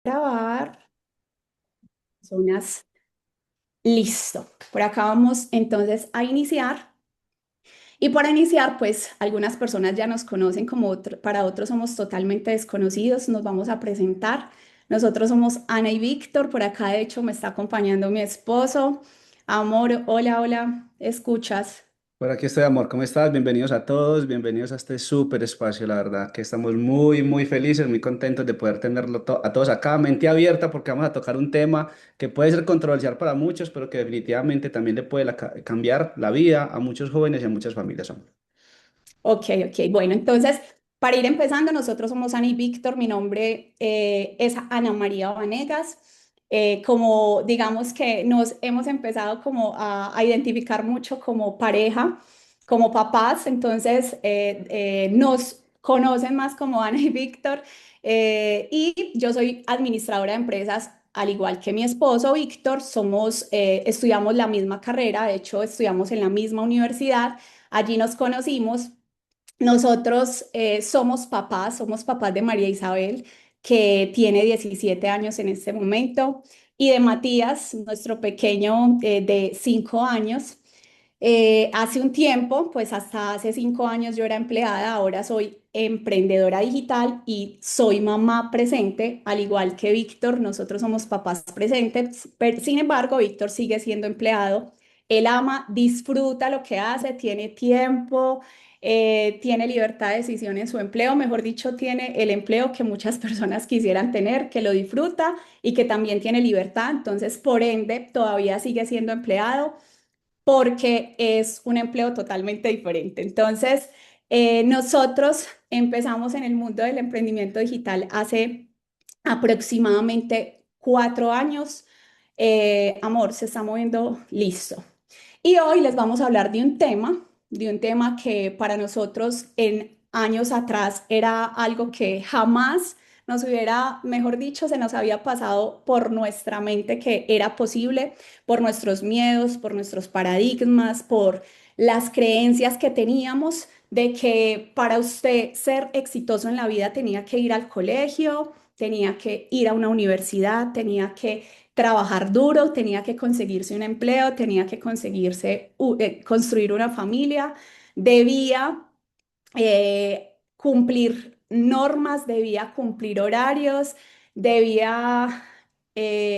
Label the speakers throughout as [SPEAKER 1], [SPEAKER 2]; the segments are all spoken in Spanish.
[SPEAKER 1] Grabar. Zonas. Listo. Por acá vamos entonces a iniciar. Y para iniciar, pues algunas personas ya nos conocen para otros somos totalmente desconocidos. Nos vamos a presentar. Nosotros somos Ana y Víctor. Por acá, de hecho, me está acompañando mi esposo. Amor, hola, hola. ¿Escuchas?
[SPEAKER 2] Por aquí estoy, amor. ¿Cómo estás? Bienvenidos a todos, bienvenidos a este súper espacio. La verdad que estamos muy, muy felices, muy contentos de poder a todos acá, mente abierta, porque vamos a tocar un tema que puede ser controversial para muchos, pero que definitivamente también le puede cambiar la vida a muchos jóvenes y a muchas familias, amor.
[SPEAKER 1] Ok, ok. Bueno, entonces, para ir empezando, nosotros somos Ana y Víctor. Mi nombre es Ana María Vanegas. Como digamos que nos hemos empezado como a identificar mucho como pareja, como papás, entonces nos conocen más como Ana y Víctor. Y yo soy administradora de empresas, al igual que mi esposo Víctor. Estudiamos la misma carrera, de hecho, estudiamos en la misma universidad. Allí nos conocimos. Nosotros somos papás de María Isabel, que tiene 17 años en este momento, y de Matías, nuestro pequeño de 5 años. Hace un tiempo, pues hasta hace 5 años yo era empleada, ahora soy emprendedora digital y soy mamá presente, al igual que Víctor. Nosotros somos papás presentes, pero sin embargo, Víctor sigue siendo empleado. Él ama, disfruta lo que hace, tiene tiempo, tiene libertad de decisión en su empleo, mejor dicho, tiene el empleo que muchas personas quisieran tener, que lo disfruta y que también tiene libertad. Entonces, por ende, todavía sigue siendo empleado porque es un empleo totalmente diferente. Entonces, nosotros empezamos en el mundo del emprendimiento digital hace aproximadamente 4 años. Amor, se está moviendo, listo. Y hoy les vamos a hablar de un tema que para nosotros en años atrás era algo que jamás nos hubiera, mejor dicho, se nos había pasado por nuestra mente que era posible, por nuestros miedos, por nuestros paradigmas, por las creencias que teníamos de que para usted ser exitoso en la vida tenía que ir al colegio, tenía que ir a una universidad, tenía que trabajar duro, tenía que conseguirse un empleo, tenía que construir una familia, debía cumplir normas, debía cumplir horarios, debía,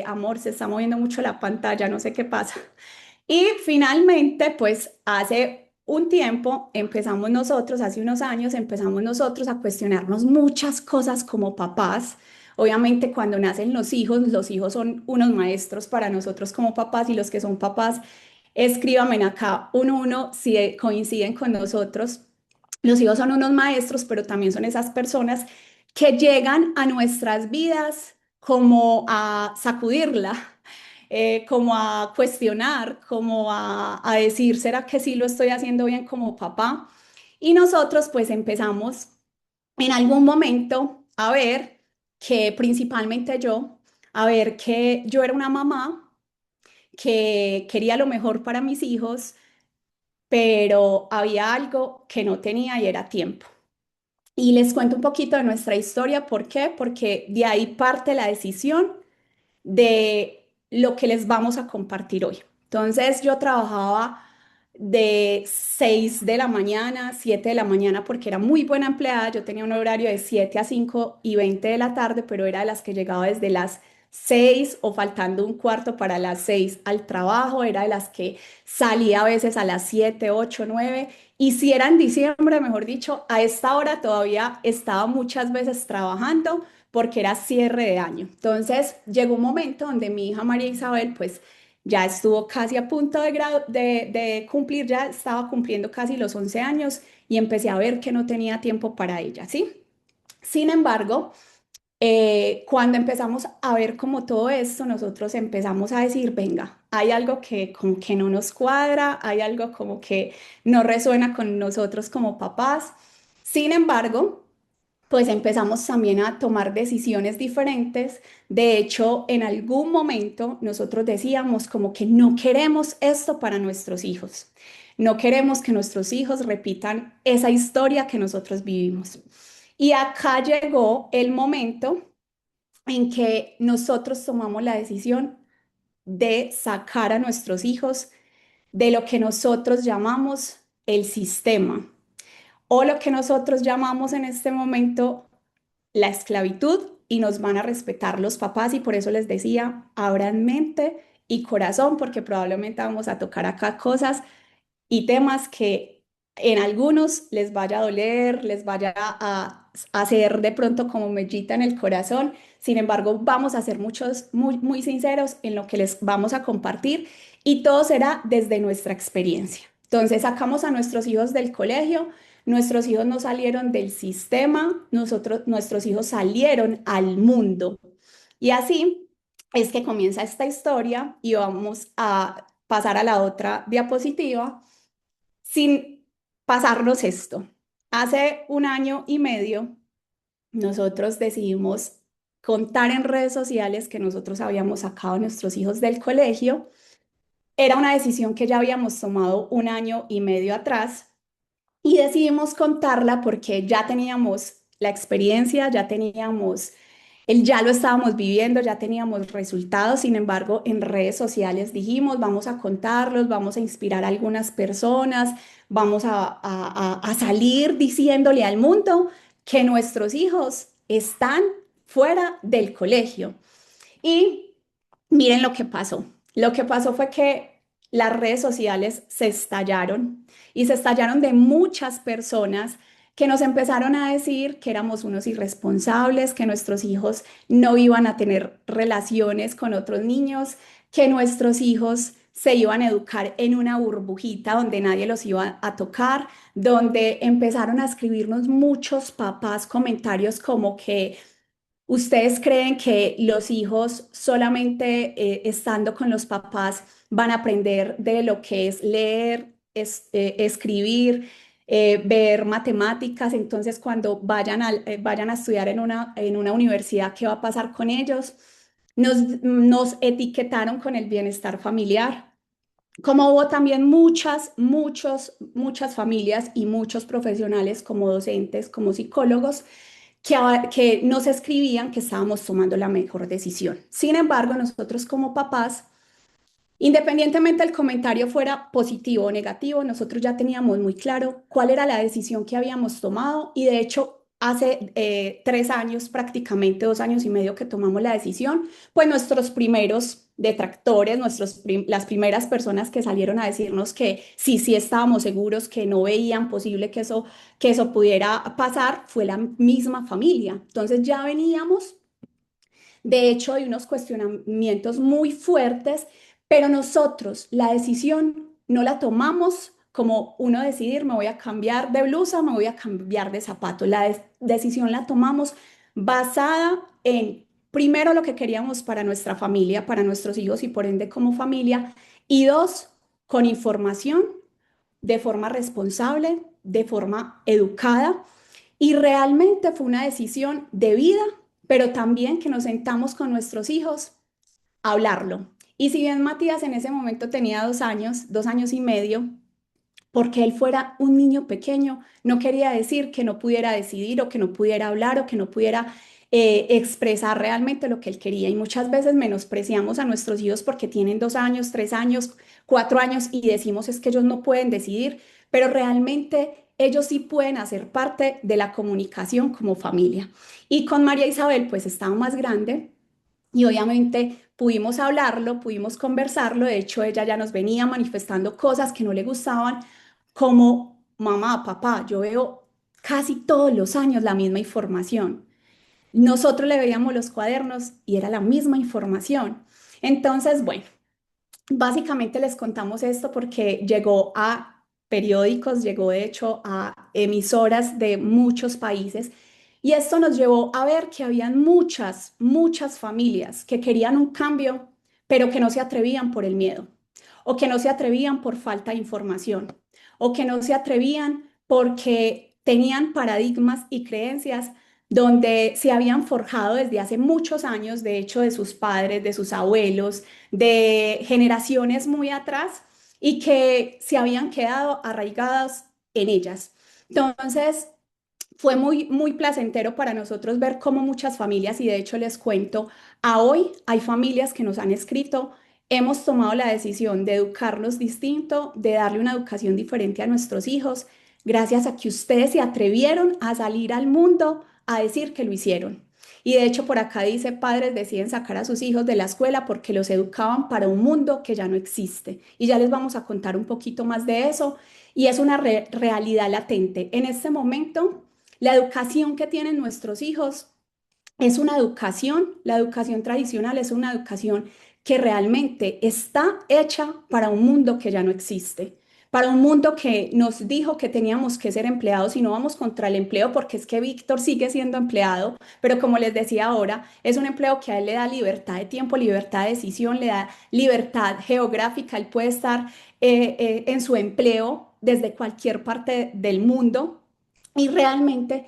[SPEAKER 1] amor, se está moviendo mucho la pantalla, no sé qué pasa. Y finalmente, pues hace un tiempo hace unos años empezamos nosotros a cuestionarnos muchas cosas como papás. Obviamente cuando nacen los hijos son unos maestros para nosotros como papás, y los que son papás, escríbanme acá uno si coinciden con nosotros. Los hijos son unos maestros, pero también son esas personas que llegan a nuestras vidas como a sacudirla, como a cuestionar, como a decir, ¿será que sí lo estoy haciendo bien como papá? Y nosotros pues empezamos en algún momento a ver que principalmente yo, a ver que yo era una mamá que quería lo mejor para mis hijos, pero había algo que no tenía y era tiempo. Y les cuento un poquito de nuestra historia. ¿Por qué? Porque de ahí parte la decisión de lo que les vamos a compartir hoy. Entonces yo trabajaba de 6 de la mañana, 7 de la mañana, porque era muy buena empleada. Yo tenía un horario de 7 a 5 y 20 de la tarde, pero era de las que llegaba desde las 6 o faltando un cuarto para las 6 al trabajo. Era de las que salía a veces a las 7, 8, 9. Y si era en diciembre, mejor dicho, a esta hora todavía estaba muchas veces trabajando porque era cierre de año. Entonces llegó un momento donde mi hija María Isabel pues ya estuvo casi a punto de cumplir, ya estaba cumpliendo casi los 11 años, y empecé a ver que no tenía tiempo para ella, ¿sí? Sin embargo, cuando empezamos a ver como todo esto, nosotros empezamos a decir, venga, hay algo que como que no nos cuadra, hay algo como que no resuena con nosotros como papás. Sin embargo, pues empezamos también a tomar decisiones diferentes. De hecho, en algún momento nosotros decíamos como que no queremos esto para nuestros hijos. No queremos que nuestros hijos repitan esa historia que nosotros vivimos. Y acá llegó el momento en que nosotros tomamos la decisión de sacar a nuestros hijos de lo que nosotros llamamos el sistema o lo que nosotros llamamos en este momento la esclavitud y nos van a respetar los papás y por eso les decía, abran mente y corazón porque probablemente vamos a tocar acá cosas y temas que en algunos les vaya a doler, les vaya a hacer de pronto como mellita en el corazón. Sin embargo, vamos a ser muchos, muy sinceros en lo que les vamos a compartir y todo será desde nuestra experiencia. Entonces, sacamos a nuestros hijos del colegio, nuestros hijos no salieron del sistema, nuestros hijos salieron al mundo. Y así es que comienza esta historia y vamos a pasar a la otra diapositiva sin pasarnos esto. Hace un año y medio, nosotros decidimos contar en redes sociales que nosotros habíamos sacado a nuestros hijos del colegio. Era una decisión que ya habíamos tomado un año y medio atrás y decidimos contarla porque ya teníamos la experiencia, ya lo estábamos viviendo, ya teníamos resultados. Sin embargo, en redes sociales dijimos, vamos a contarlos, vamos a inspirar a algunas personas, vamos a salir diciéndole al mundo que nuestros hijos están fuera del colegio. Y miren lo que pasó. Lo que pasó fue que las redes sociales se estallaron y se estallaron de muchas personas que nos empezaron a decir que éramos unos irresponsables, que nuestros hijos no iban a tener relaciones con otros niños, que nuestros hijos se iban a educar en una burbujita donde nadie los iba a tocar, donde empezaron a escribirnos muchos papás comentarios como que ¿ustedes creen que los hijos solamente estando con los papás van a aprender de lo que es leer, escribir, ver matemáticas? Entonces, cuando vayan a estudiar en una universidad, ¿qué va a pasar con ellos? Nos etiquetaron con el bienestar familiar. Como hubo también muchas familias y muchos profesionales como docentes, como psicólogos, que nos escribían que estábamos tomando la mejor decisión. Sin embargo, nosotros como papás, independientemente del comentario fuera positivo o negativo, nosotros ya teníamos muy claro cuál era la decisión que habíamos tomado y de hecho hace 3 años, prácticamente 2 años y medio que tomamos la decisión, pues nuestros primeros detractores, las primeras personas que salieron a decirnos que sí, sí estábamos seguros, que no veían posible que eso pudiera pasar, fue la misma familia. Entonces ya veníamos de hecho, hay unos cuestionamientos muy fuertes, pero nosotros la decisión no la tomamos como uno decidir, me voy a cambiar de blusa, me voy a cambiar de zapato. Decisión la tomamos basada en, primero, lo que queríamos para nuestra familia, para nuestros hijos y por ende como familia, y dos, con información, de forma responsable, de forma educada y realmente fue una decisión de vida, pero también que nos sentamos con nuestros hijos a hablarlo. Y si bien Matías en ese momento tenía 2 años, 2 años y medio, porque él fuera un niño pequeño, no quería decir que no pudiera decidir o que no pudiera hablar o que no pudiera expresar realmente lo que él quería. Y muchas veces menospreciamos a nuestros hijos porque tienen 2 años, 3 años, 4 años y decimos es que ellos no pueden decidir, pero realmente ellos sí pueden hacer parte de la comunicación como familia. Y con María Isabel pues estaba más grande y obviamente pudimos hablarlo, pudimos conversarlo. De hecho, ella ya nos venía manifestando cosas que no le gustaban, como mamá, papá, yo veo casi todos los años la misma información. Nosotros le veíamos los cuadernos y era la misma información. Entonces, bueno, básicamente les contamos esto porque llegó a periódicos, llegó de hecho a emisoras de muchos países y esto nos llevó a ver que habían muchas familias que querían un cambio, pero que no se atrevían por el miedo o que no se atrevían por falta de información o que no se atrevían porque tenían paradigmas y creencias donde se habían forjado desde hace muchos años, de hecho de sus padres, de sus abuelos, de generaciones muy atrás y que se habían quedado arraigadas en ellas. Entonces, fue muy placentero para nosotros ver cómo muchas familias, y de hecho les cuento, a hoy hay familias que nos han escrito, hemos tomado la decisión de educarlos distinto, de darle una educación diferente a nuestros hijos, gracias a que ustedes se atrevieron a salir al mundo a decir que lo hicieron. Y de hecho por acá dice, padres deciden sacar a sus hijos de la escuela porque los educaban para un mundo que ya no existe. Y ya les vamos a contar un poquito más de eso. Y es una realidad latente. En este momento la educación que tienen nuestros hijos es una educación, la educación tradicional es una educación que realmente está hecha para un mundo que ya no existe, para un mundo que nos dijo que teníamos que ser empleados y no vamos contra el empleo porque es que Víctor sigue siendo empleado, pero como les decía ahora, es un empleo que a él le da libertad de tiempo, libertad de decisión, le da libertad geográfica, él puede estar en su empleo desde cualquier parte del mundo y realmente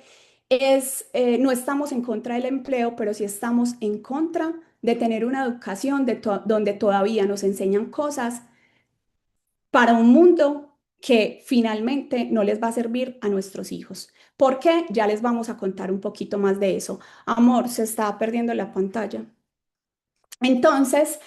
[SPEAKER 1] no estamos en contra del empleo, pero sí estamos en contra de tener una educación donde todavía nos enseñan cosas para un mundo que finalmente no les va a servir a nuestros hijos. ¿Por qué? Ya les vamos a contar un poquito más de eso. Amor, se está perdiendo la pantalla. Entonces,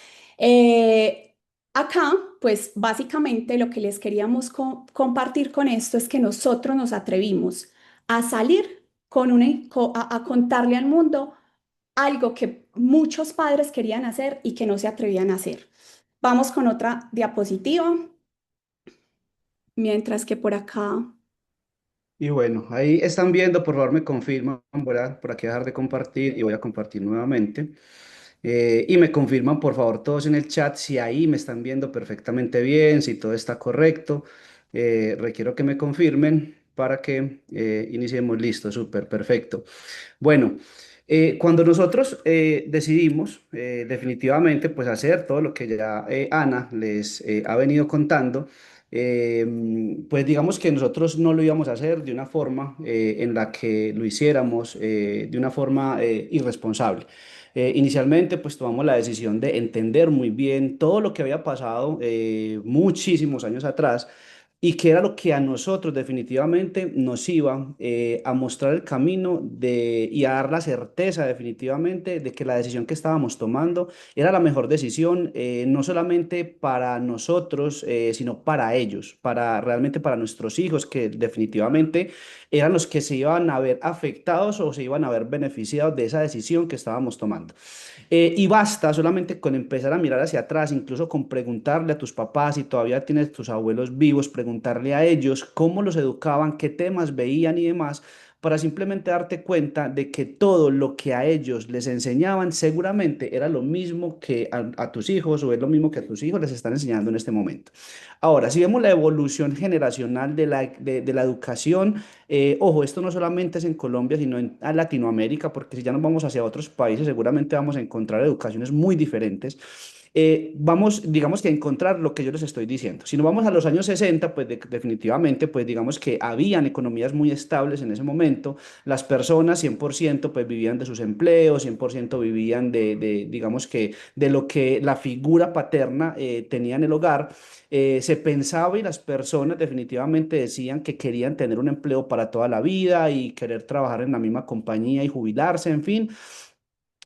[SPEAKER 1] acá, pues básicamente lo que les queríamos compartir con esto es que nosotros nos atrevimos a salir a contarle al mundo algo que muchos padres querían hacer y que no se atrevían a hacer. Vamos con otra diapositiva, mientras que por acá,
[SPEAKER 2] Y bueno, ahí están viendo, por favor me confirman, voy a por aquí dejar de compartir y voy a compartir nuevamente. Y me confirman, por favor, todos en el chat si ahí me están viendo perfectamente bien, si todo está correcto. Requiero que me confirmen para que iniciemos. Listo, súper, perfecto. Bueno, cuando nosotros decidimos definitivamente pues hacer todo lo que ya Ana les ha venido contando, pues digamos que nosotros no lo íbamos a hacer de una forma en la que lo hiciéramos de una forma irresponsable. Inicialmente pues tomamos la decisión de entender muy bien todo lo que había pasado muchísimos años atrás y que era lo que a nosotros definitivamente nos iba a mostrar el camino y a dar la certeza definitivamente de que la decisión que estábamos tomando era la mejor decisión, no solamente para nosotros, sino para ellos, realmente para nuestros hijos, que definitivamente eran los que se iban a ver afectados o se iban a ver beneficiados de esa decisión que estábamos tomando. Y basta solamente con empezar a mirar hacia atrás, incluso con preguntarle a tus papás si todavía tienes tus abuelos vivos, preguntarle a ellos cómo los educaban, qué temas veían y demás, para simplemente darte cuenta de que todo lo que a ellos les enseñaban seguramente era lo mismo que a tus hijos o es lo mismo que a tus hijos les están enseñando en este momento. Ahora, si vemos la evolución generacional de la educación, ojo, esto no solamente es en Colombia, sino en Latinoamérica, porque si ya nos vamos hacia otros países, seguramente vamos a encontrar educaciones muy diferentes. Vamos, digamos que a encontrar lo que yo les estoy diciendo. Si nos vamos a los años 60, pues definitivamente, pues digamos que habían economías muy estables en ese momento. Las personas 100% pues vivían de sus empleos, 100% vivían digamos que, de lo que la figura paterna tenía en el hogar. Se pensaba y las personas definitivamente decían que querían tener un empleo para toda la vida y querer trabajar en la misma compañía y jubilarse, en fin.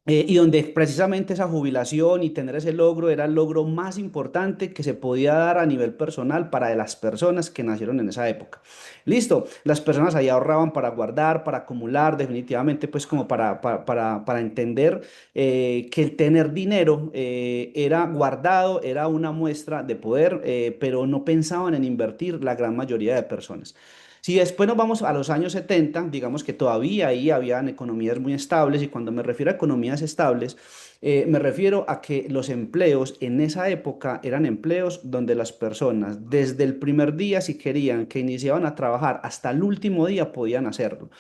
[SPEAKER 2] Y donde precisamente esa jubilación y tener ese logro era el logro más importante que se podía dar a nivel personal para las personas que nacieron en esa época. Listo, las personas ahí ahorraban para guardar, para acumular, definitivamente pues como para entender que el tener dinero era guardado, era una muestra de poder, pero no pensaban en invertir la gran mayoría de personas. Si después nos vamos a los años 70, digamos que todavía ahí habían economías muy estables y cuando me refiero a economías estables, me refiero a que los empleos en esa época eran empleos donde las personas desde el primer día, si querían que iniciaban a trabajar hasta el último día, podían hacerlo.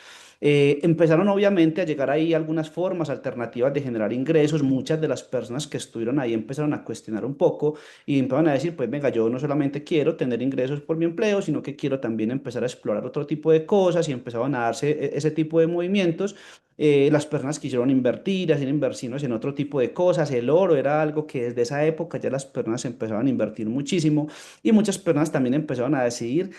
[SPEAKER 2] Empezaron obviamente a llegar ahí algunas formas alternativas de generar ingresos. Muchas de las personas que estuvieron ahí empezaron a cuestionar un poco y empezaron a decir, pues venga, yo no solamente quiero tener ingresos por mi empleo, sino que quiero también empezar a explorar otro tipo de cosas y empezaron a darse ese tipo de movimientos. las personas quisieron invertir, hacer inversiones en otro tipo de cosas. El oro era algo que desde esa época ya las personas empezaban a invertir muchísimo y muchas personas también empezaron a decidir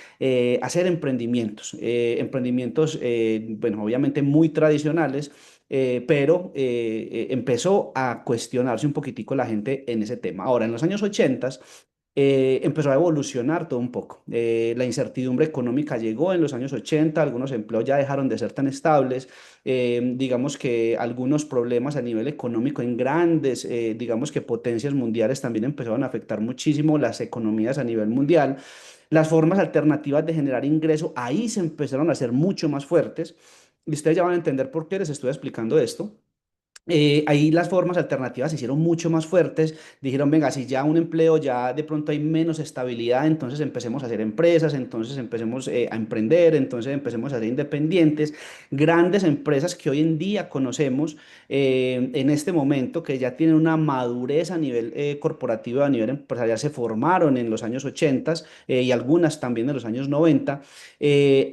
[SPEAKER 2] hacer emprendimientos, bueno, obviamente muy tradicionales. Pero empezó a cuestionarse un poquitico la gente en ese tema. Ahora, en los años 80 empezó a evolucionar todo un poco. La incertidumbre económica llegó en los años 80, algunos empleos ya dejaron de ser tan estables, digamos que algunos problemas a nivel económico en grandes, digamos que potencias mundiales también empezaron a afectar muchísimo las economías a nivel mundial. Las formas alternativas de generar ingreso ahí se empezaron a hacer mucho más fuertes. Y ustedes ya van a entender por qué les estoy explicando esto. Ahí las formas alternativas se hicieron mucho más fuertes. Dijeron, venga, si ya un empleo ya de pronto hay menos estabilidad, entonces empecemos a hacer empresas, entonces empecemos a emprender, entonces empecemos a ser independientes. Grandes empresas que hoy en día conocemos en este momento, que ya tienen una madurez a nivel corporativo, a nivel empresarial, se formaron en los años 80 y algunas también en los años 90.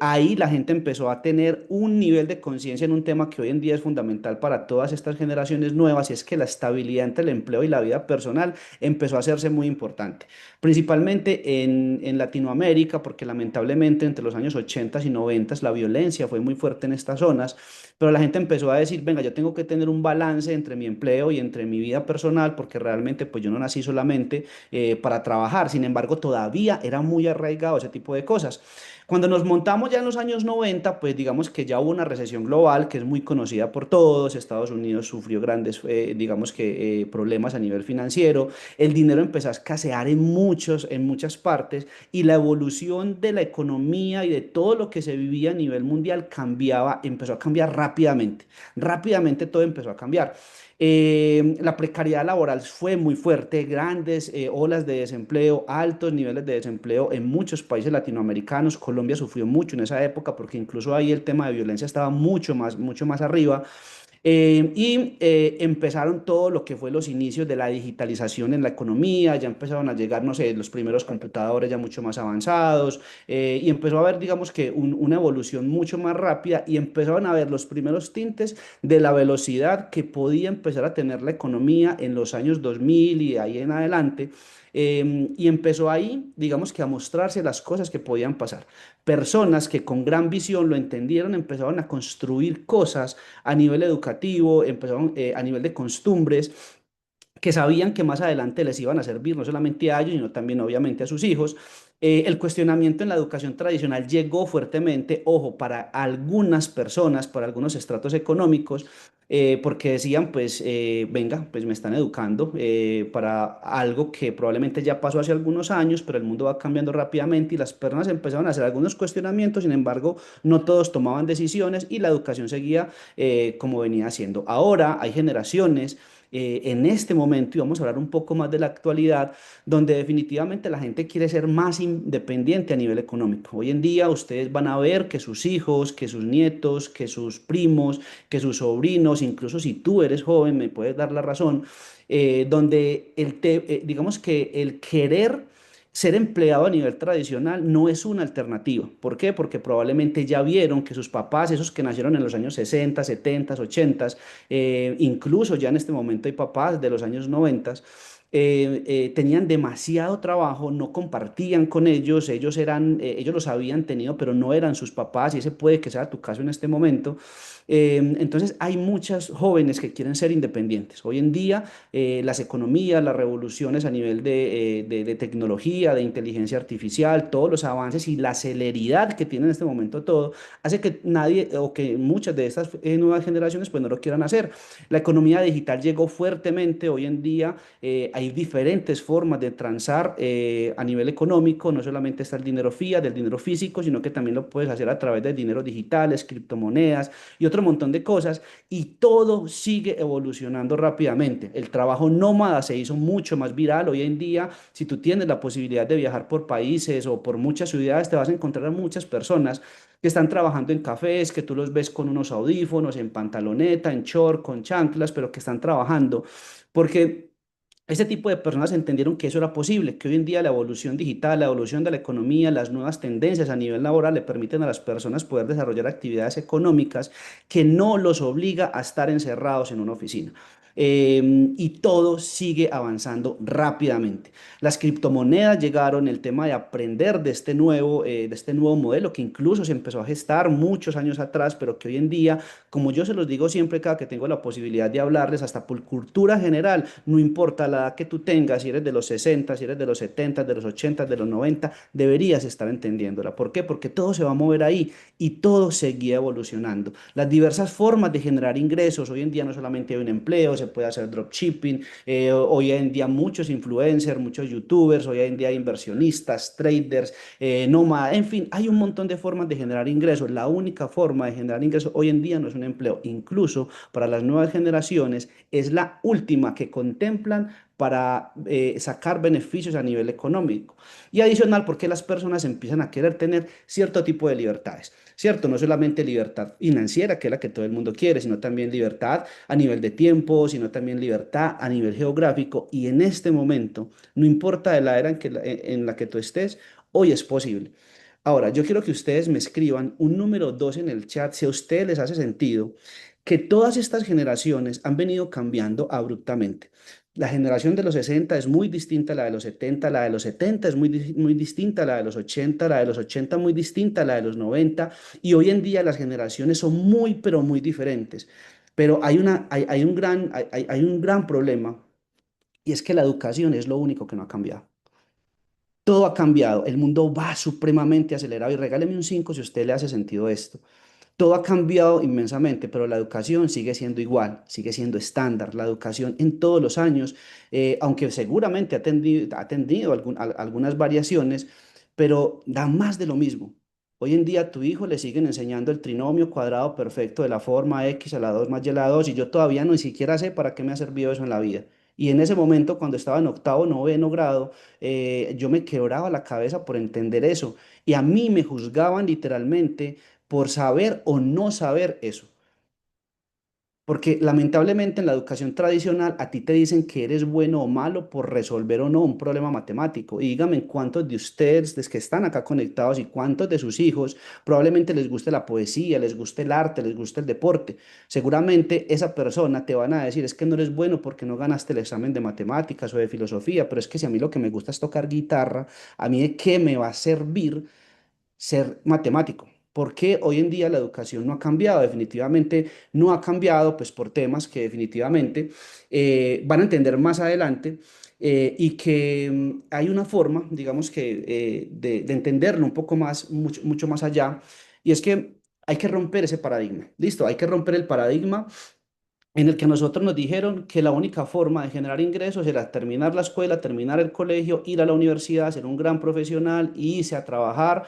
[SPEAKER 2] Ahí la gente empezó a tener un nivel de conciencia en un tema que hoy en día es fundamental para todas estas generaciones nuevas, y es que la estabilidad entre el empleo y la vida personal empezó a hacerse muy importante, principalmente en Latinoamérica, porque lamentablemente entre los años 80 y 90 la violencia fue muy fuerte en estas zonas, pero la gente empezó a decir, venga, yo tengo que tener un balance entre mi empleo y entre mi vida personal, porque realmente pues yo no nací solamente para trabajar. Sin embargo, todavía era muy arraigado ese tipo de cosas. Cuando nos montamos ya en los años 90, pues digamos que ya hubo una recesión global que es muy conocida por todos. Estados Unidos sufrió grandes, digamos que, problemas a nivel financiero. El dinero empezó a escasear en muchas partes, y la evolución de la economía y de todo lo que se vivía a nivel mundial cambiaba, empezó a cambiar rápidamente. Rápidamente todo empezó a cambiar. La precariedad laboral fue muy fuerte, grandes olas de desempleo, altos niveles de desempleo en muchos países latinoamericanos. Colombia sufrió mucho en esa época porque incluso ahí el tema de violencia estaba mucho más arriba. Empezaron todo lo que fue los inicios de la digitalización en la economía. Ya empezaron a llegar, no sé, los primeros computadores ya mucho más avanzados, y empezó a haber, digamos que, una evolución mucho más rápida, y empezaron a ver los primeros tintes de la velocidad que podía empezar a tener la economía en los años 2000 y de ahí en adelante. Y empezó ahí, digamos que, a mostrarse las cosas que podían pasar. Personas que con gran visión lo entendieron, empezaron a construir cosas a nivel educativo, empezaron a nivel de costumbres que sabían que más adelante les iban a servir no solamente a ellos, sino también obviamente a sus hijos. El cuestionamiento en la educación tradicional llegó fuertemente, ojo, para algunas personas, para algunos estratos económicos, porque decían, pues, venga, pues me están educando para algo que probablemente ya pasó hace algunos años, pero el mundo va cambiando rápidamente, y las personas empezaron a hacer algunos cuestionamientos. Sin embargo, no todos tomaban decisiones y la educación seguía como venía siendo. Ahora hay generaciones en este momento, y vamos a hablar un poco más de la actualidad, donde definitivamente la gente quiere ser más independiente a nivel económico. Hoy en día ustedes van a ver que sus hijos, que sus nietos, que sus primos, que sus sobrinos, incluso si tú eres joven, me puedes dar la razón, donde digamos que el querer ser empleado a nivel tradicional no es una alternativa. ¿Por qué? Porque probablemente ya vieron que sus papás, esos que nacieron en los años 60, 70, 80, incluso ya en este momento hay papás de los años 90, tenían demasiado trabajo, no compartían con ellos, ellos los habían tenido, pero no eran sus papás, y ese puede que sea tu caso en este momento. Entonces hay muchas jóvenes que quieren ser independientes. Hoy en día las economías, las revoluciones a nivel de tecnología, de inteligencia artificial, todos los avances y la celeridad que tiene en este momento todo, hace que nadie o que muchas de estas nuevas generaciones pues no lo quieran hacer. La economía digital llegó fuertemente. Hoy en día hay diferentes formas de transar a nivel económico. No solamente está el dinero fiat, del dinero físico, sino que también lo puedes hacer a través de dinero digitales, criptomonedas y otro montón de cosas, y todo sigue evolucionando rápidamente. El trabajo nómada se hizo mucho más viral. Hoy en día, si tú tienes la posibilidad de viajar por países o por muchas ciudades, te vas a encontrar a muchas personas que están trabajando en cafés, que tú los ves con unos audífonos, en pantaloneta, en short, con chanclas, pero que están trabajando porque Este tipo de personas entendieron que eso era posible, que hoy en día la evolución digital, la evolución de la economía, las nuevas tendencias a nivel laboral le permiten a las personas poder desarrollar actividades económicas que no los obliga a estar encerrados en una oficina. Y todo sigue avanzando rápidamente. Las criptomonedas llegaron, el tema de aprender de este nuevo modelo que incluso se empezó a gestar muchos años atrás, pero que hoy en día, como yo se los digo siempre cada que tengo la posibilidad de hablarles, hasta por cultura general, no importa la edad que tú tengas, si eres de los 60, si eres de los 70, de los 80, de los 90, deberías estar entendiéndola. ¿Por qué? Porque todo se va a mover ahí y todo seguía evolucionando. Las diversas formas de generar ingresos, hoy en día no solamente hay un empleo, se puede hacer dropshipping, hoy en día muchos influencers, muchos youtubers, hoy en día hay inversionistas, traders, nómadas, en fin, hay un montón de formas de generar ingresos. La única forma de generar ingresos hoy en día no es un empleo, incluso para las nuevas generaciones es la última que contemplan para sacar beneficios a nivel económico. Y adicional, porque las personas empiezan a querer tener cierto tipo de libertades, ¿cierto? No solamente libertad financiera, que es la que todo el mundo quiere, sino también libertad a nivel de tiempo, sino también libertad a nivel geográfico. Y en este momento, no importa de la era en la que tú estés, hoy es posible. Ahora, yo quiero que ustedes me escriban un número 2 en el chat si a ustedes les hace sentido que todas estas generaciones han venido cambiando abruptamente. La generación de los 60 es muy distinta a la de los 70, la de los 70 es muy distinta a la de los 80, la de los 80 muy distinta a la de los 90, y hoy en día las generaciones son muy, pero muy diferentes. Pero hay un gran problema, y es que la educación es lo único que no ha cambiado. Todo ha cambiado, el mundo va supremamente acelerado y regáleme un 5 si a usted le hace sentido esto. Todo ha cambiado inmensamente, pero la educación sigue siendo igual, sigue siendo estándar. La educación en todos los años, aunque seguramente ha tenido algunas variaciones, pero da más de lo mismo. Hoy en día a tu hijo le siguen enseñando el trinomio cuadrado perfecto de la forma x a la 2 más y a la 2 y yo todavía ni siquiera sé para qué me ha servido eso en la vida. Y en ese momento, cuando estaba en octavo, noveno grado, yo me quebraba la cabeza por entender eso. Y a mí me juzgaban literalmente por saber o no saber eso. Porque lamentablemente en la educación tradicional a ti te dicen que eres bueno o malo por resolver o no un problema matemático. Y dígame cuántos de ustedes, los que están acá conectados y cuántos de sus hijos probablemente les guste la poesía, les guste el arte, les guste el deporte. Seguramente esa persona te van a decir es que no eres bueno porque no ganaste el examen de matemáticas o de filosofía, pero es que si a mí lo que me gusta es tocar guitarra, ¿a mí de qué me va a servir ser matemático? Porque hoy en día la educación no ha cambiado, definitivamente no ha cambiado, pues por temas que definitivamente van a entender más adelante y que hay una forma, digamos que, de entenderlo un poco más, mucho más allá, y es que hay que romper ese paradigma, listo, hay que romper el paradigma en el que a nosotros nos dijeron que la única forma de generar ingresos era terminar la escuela, terminar el colegio, ir a la universidad, ser un gran profesional y irse a trabajar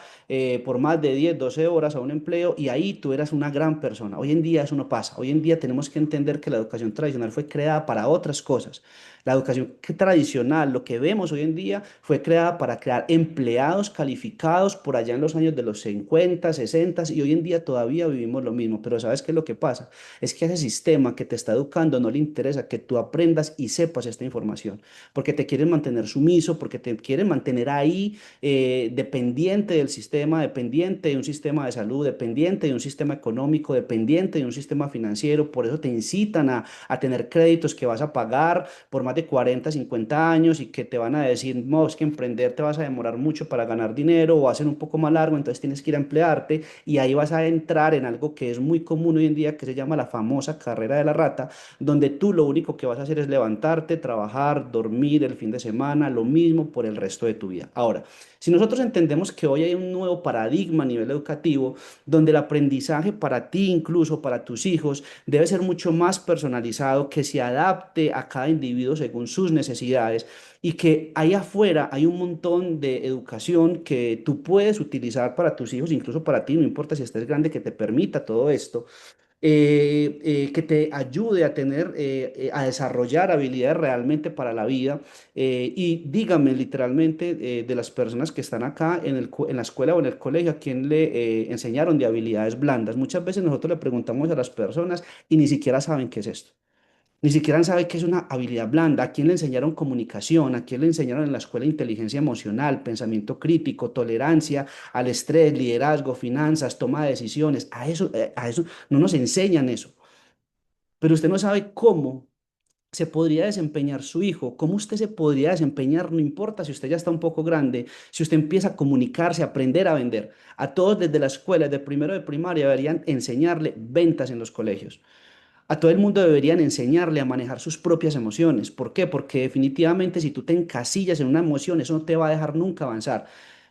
[SPEAKER 2] por más de 10, 12 horas a un empleo y ahí tú eras una gran persona. Hoy en día eso no pasa. Hoy en día tenemos que entender que la educación tradicional fue creada para otras cosas. La educación tradicional, lo que vemos hoy en día, fue creada para crear empleados calificados por allá en los años de los 50, 60 y hoy en día todavía vivimos lo mismo. Pero ¿sabes qué es lo que pasa? Es que a ese sistema que te está educando no le interesa que tú aprendas y sepas esta información, porque te quieren mantener sumiso, porque te quieren mantener ahí dependiente del sistema, dependiente de un sistema de salud, dependiente de un sistema económico, dependiente de un sistema financiero. Por eso te incitan a tener créditos que vas a pagar por más de 40, 50 años y que te van a decir, no, es que emprender te vas a demorar mucho para ganar dinero o va a ser un poco más largo, entonces tienes que ir a emplearte y ahí vas a entrar en algo que es muy común hoy en día, que se llama la famosa carrera de la rata, donde tú lo único que vas a hacer es levantarte, trabajar, dormir el fin de semana, lo mismo por el resto de tu vida. Ahora, si nosotros entendemos que hoy hay un nuevo paradigma a nivel educativo, donde el aprendizaje para ti, incluso para tus hijos, debe ser mucho más personalizado, que se adapte a cada individuo según sus necesidades y que ahí afuera hay un montón de educación que tú puedes utilizar para tus hijos, incluso para ti, no importa si estés grande, que te permita todo esto, que te ayude a tener, a desarrollar habilidades realmente para la vida. Y dígame literalmente de las personas que están acá en la escuela o en el colegio, a quién le enseñaron de habilidades blandas. Muchas veces nosotros le preguntamos a las personas y ni siquiera saben qué es esto. Ni siquiera sabe qué es una habilidad blanda. ¿A quién le enseñaron comunicación? ¿A quién le enseñaron en la escuela inteligencia emocional, pensamiento crítico, tolerancia al estrés, liderazgo, finanzas, toma de decisiones? A eso no nos enseñan eso. Pero usted no sabe cómo se podría desempeñar su hijo, cómo usted se podría desempeñar, no importa si usted ya está un poco grande, si usted empieza a comunicarse, a aprender a vender. A todos desde la escuela, desde primero de primaria, deberían enseñarle ventas en los colegios. A todo el mundo deberían enseñarle a manejar sus propias emociones. ¿Por qué? Porque definitivamente si tú te encasillas en una emoción, eso no te va a dejar nunca avanzar.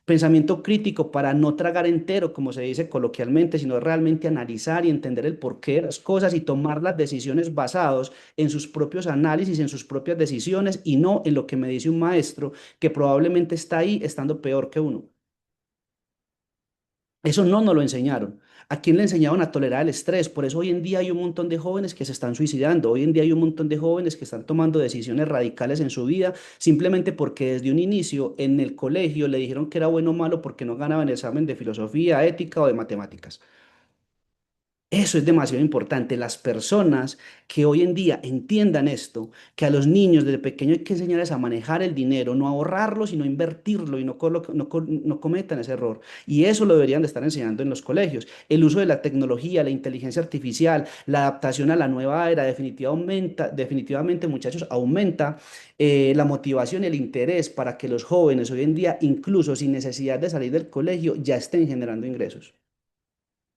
[SPEAKER 2] Pensamiento crítico para no tragar entero, como se dice coloquialmente, sino realmente analizar y entender el porqué de las cosas y tomar las decisiones basados en sus propios análisis, en sus propias decisiones y no en lo que me dice un maestro que probablemente está ahí estando peor que uno. Eso no nos lo enseñaron. ¿A quién le enseñaban a tolerar el estrés? Por eso hoy en día hay un montón de jóvenes que se están suicidando. Hoy en día hay un montón de jóvenes que están tomando decisiones radicales en su vida simplemente porque desde un inicio en el colegio le dijeron que era bueno o malo porque no ganaban el examen de filosofía, ética o de matemáticas. Eso es demasiado importante. Las personas que hoy en día entiendan esto, que a los niños desde pequeño hay que enseñarles a manejar el dinero, no ahorrarlo, sino invertirlo y no cometan ese error. Y eso lo deberían de estar enseñando en los colegios. El uso de la tecnología, la inteligencia artificial, la adaptación a la nueva era, definitivamente, muchachos, aumenta la motivación y el interés para que los jóvenes hoy en día, incluso sin necesidad de salir del colegio, ya estén generando ingresos.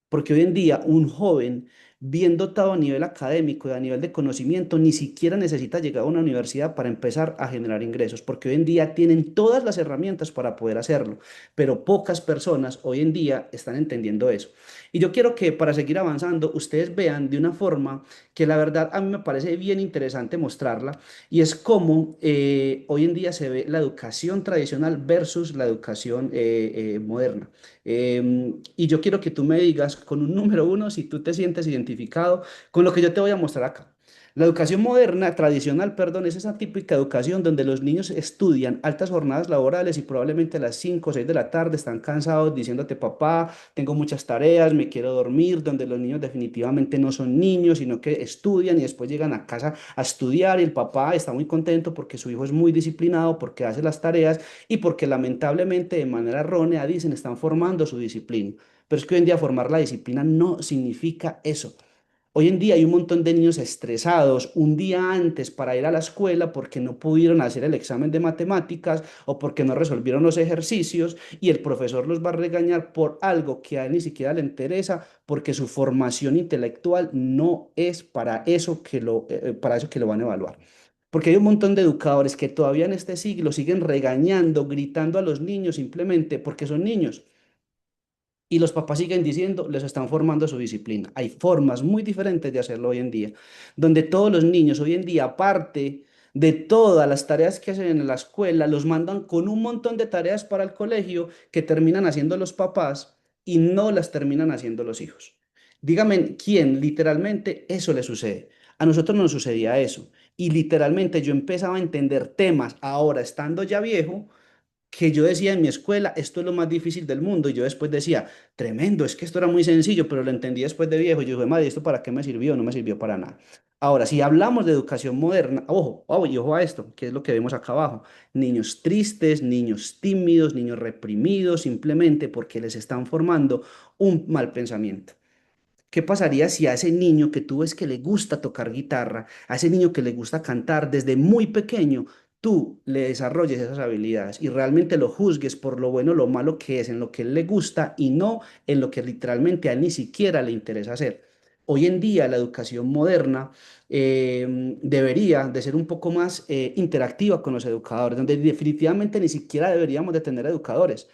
[SPEAKER 2] Porque hoy en día un joven bien dotado a nivel académico y a nivel de conocimiento ni siquiera necesita llegar a una universidad para empezar a generar ingresos, porque hoy en día tienen todas las herramientas para poder hacerlo, pero pocas personas hoy en día están entendiendo eso. Y yo quiero que para seguir avanzando ustedes vean de una forma que la verdad a mí me parece bien interesante mostrarla, y es cómo hoy en día se ve la educación tradicional versus la educación moderna. Y yo quiero que tú me digas con un número uno si tú te sientes identificado con lo que yo te voy a mostrar acá. La educación moderna, tradicional, perdón, es esa típica educación donde los niños estudian altas jornadas laborales y probablemente a las 5 o 6 de la tarde están cansados diciéndote, papá, tengo muchas tareas, me quiero dormir, donde los niños definitivamente no son niños, sino que estudian y después llegan a casa a estudiar y el papá está muy contento porque su hijo es muy disciplinado, porque hace las tareas y porque lamentablemente de manera errónea dicen están formando su disciplina. Pero es que hoy en día formar la disciplina no significa eso. Hoy en día hay un montón de niños estresados un día antes para ir a la escuela porque no pudieron hacer el examen de matemáticas o porque no resolvieron los ejercicios y el profesor los va a regañar por algo que a él ni siquiera le interesa porque su formación intelectual no es para eso que lo van a evaluar. Porque hay un montón de educadores que todavía en este siglo siguen regañando, gritando a los niños simplemente porque son niños. Y los papás siguen diciendo, les están formando su disciplina. Hay formas muy diferentes de hacerlo hoy en día, donde todos los niños hoy en día, aparte de todas las tareas que hacen en la escuela, los mandan con un montón de tareas para el colegio que terminan haciendo los papás y no las terminan haciendo los hijos. Dígame quién literalmente eso le sucede. A nosotros no nos sucedía eso. Y literalmente yo empezaba a entender temas ahora estando ya viejo que yo decía en mi escuela, esto es lo más difícil del mundo, y yo después decía, tremendo, es que esto era muy sencillo, pero lo entendí después de viejo, y yo dije, madre, ¿esto para qué me sirvió? No me sirvió para nada. Ahora, si hablamos de educación moderna, ojo, ojo, y ojo a esto, que es lo que vemos acá abajo, niños tristes, niños tímidos, niños reprimidos, simplemente porque les están formando un mal pensamiento. ¿Qué pasaría si a ese niño que tú ves que le gusta tocar guitarra, a ese niño que le gusta cantar desde muy pequeño, tú le desarrolles esas habilidades y realmente lo juzgues por lo bueno o lo malo que es en lo que él le gusta y no en lo que literalmente a él ni siquiera le interesa hacer? Hoy en día la educación moderna debería de ser un poco más interactiva con los educadores, donde definitivamente ni siquiera deberíamos de tener educadores,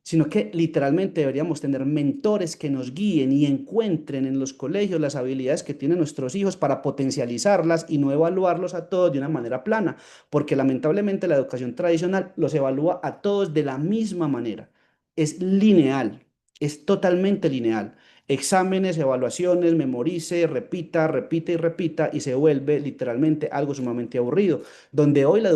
[SPEAKER 2] sino que literalmente deberíamos tener mentores que nos guíen y encuentren en los colegios las habilidades que tienen nuestros hijos para potencializarlas y no evaluarlos a todos de una manera plana, porque lamentablemente la educación tradicional los evalúa a todos de la misma manera. Es lineal, es totalmente lineal. exámenes, evaluaciones, memorice, repita, repita y repita y se vuelve literalmente algo sumamente aburrido, donde hoy la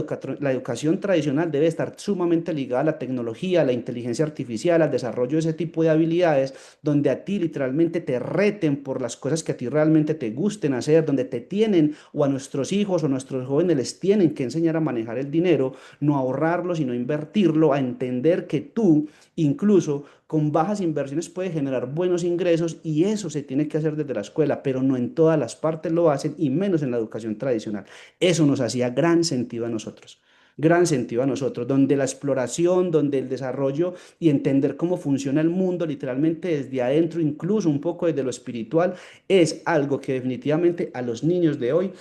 [SPEAKER 2] educación tradicional debe estar sumamente ligada a la tecnología, a la inteligencia artificial, al desarrollo de ese tipo de habilidades, donde a ti literalmente te reten por las cosas que a ti realmente te gusten hacer, donde te tienen o a nuestros hijos o nuestros jóvenes les tienen que enseñar a manejar el dinero, no ahorrarlo, sino invertirlo, a entender que tú incluso con bajas inversiones puedes generar buenos ingresos y eso se tiene que hacer desde la escuela, pero no en todas las partes lo hacen y menos en la educación tradicional. Eso nos hacía gran sentido a nosotros. Gran sentido a nosotros, donde la exploración, donde el desarrollo y entender cómo funciona el mundo literalmente desde adentro, incluso un poco desde lo espiritual, es algo que definitivamente a los niños de hoy,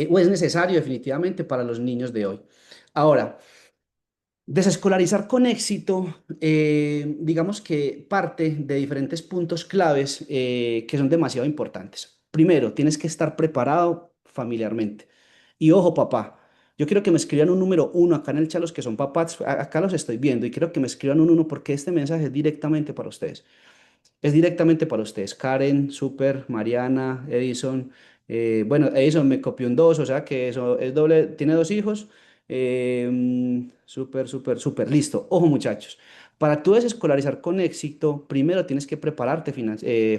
[SPEAKER 2] o es necesario definitivamente para los niños de hoy. Ahora, desescolarizar con éxito, digamos que parte de diferentes puntos claves que son demasiado importantes. Primero, tienes que estar preparado familiarmente. Y ojo, papá, yo quiero que me escriban un número uno acá en el chat los que son papás, acá los estoy viendo y quiero que me escriban un uno porque este mensaje es directamente para ustedes. Es directamente para ustedes. Karen, Super, Mariana, Edison. Bueno, Edison me copió un 2, o sea que eso es doble. Tiene dos hijos. Súper, súper, súper. Listo. Ojo, muchachos. Para tú desescolarizar con éxito, primero tienes que prepararte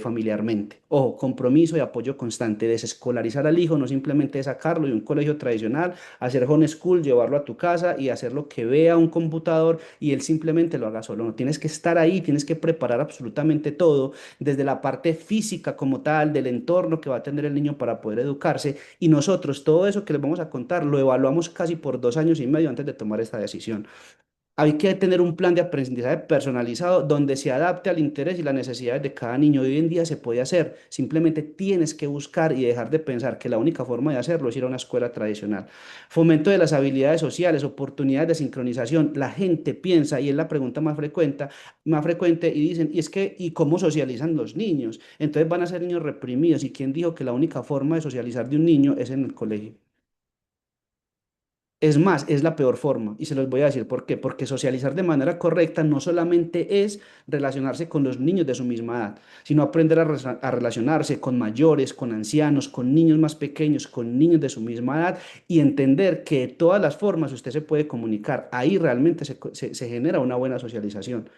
[SPEAKER 2] familiarmente. Ojo, compromiso y apoyo constante. Desescolarizar al hijo no simplemente es sacarlo de un colegio tradicional, hacer homeschool, llevarlo a tu casa y hacer lo que vea un computador y él simplemente lo haga solo. No tienes que estar ahí, tienes que preparar absolutamente todo, desde la parte física como tal, del entorno que va a tener el niño para poder educarse. Y nosotros todo eso que les vamos a contar lo evaluamos casi por 2 años y medio antes de tomar esta decisión. Hay que tener un plan de aprendizaje personalizado donde se adapte al interés y las necesidades de cada niño. Hoy en día se puede hacer. Simplemente tienes que buscar y dejar de pensar que la única forma de hacerlo es ir a una escuela tradicional. Fomento de las habilidades sociales, oportunidades de sincronización. La gente piensa, y es la pregunta más frecuente, y dicen, y es que, ¿y cómo socializan los niños? Entonces van a ser niños reprimidos. ¿Y quién dijo que la única forma de socializar de un niño es en el colegio? Es más, es la peor forma y se los voy a decir por qué. Porque socializar de manera correcta no solamente es relacionarse con los niños de su misma edad, sino aprender a relacionarse con mayores, con ancianos, con niños más pequeños, con niños de su misma edad y entender que de todas las formas usted se puede comunicar. Ahí realmente se genera una buena socialización.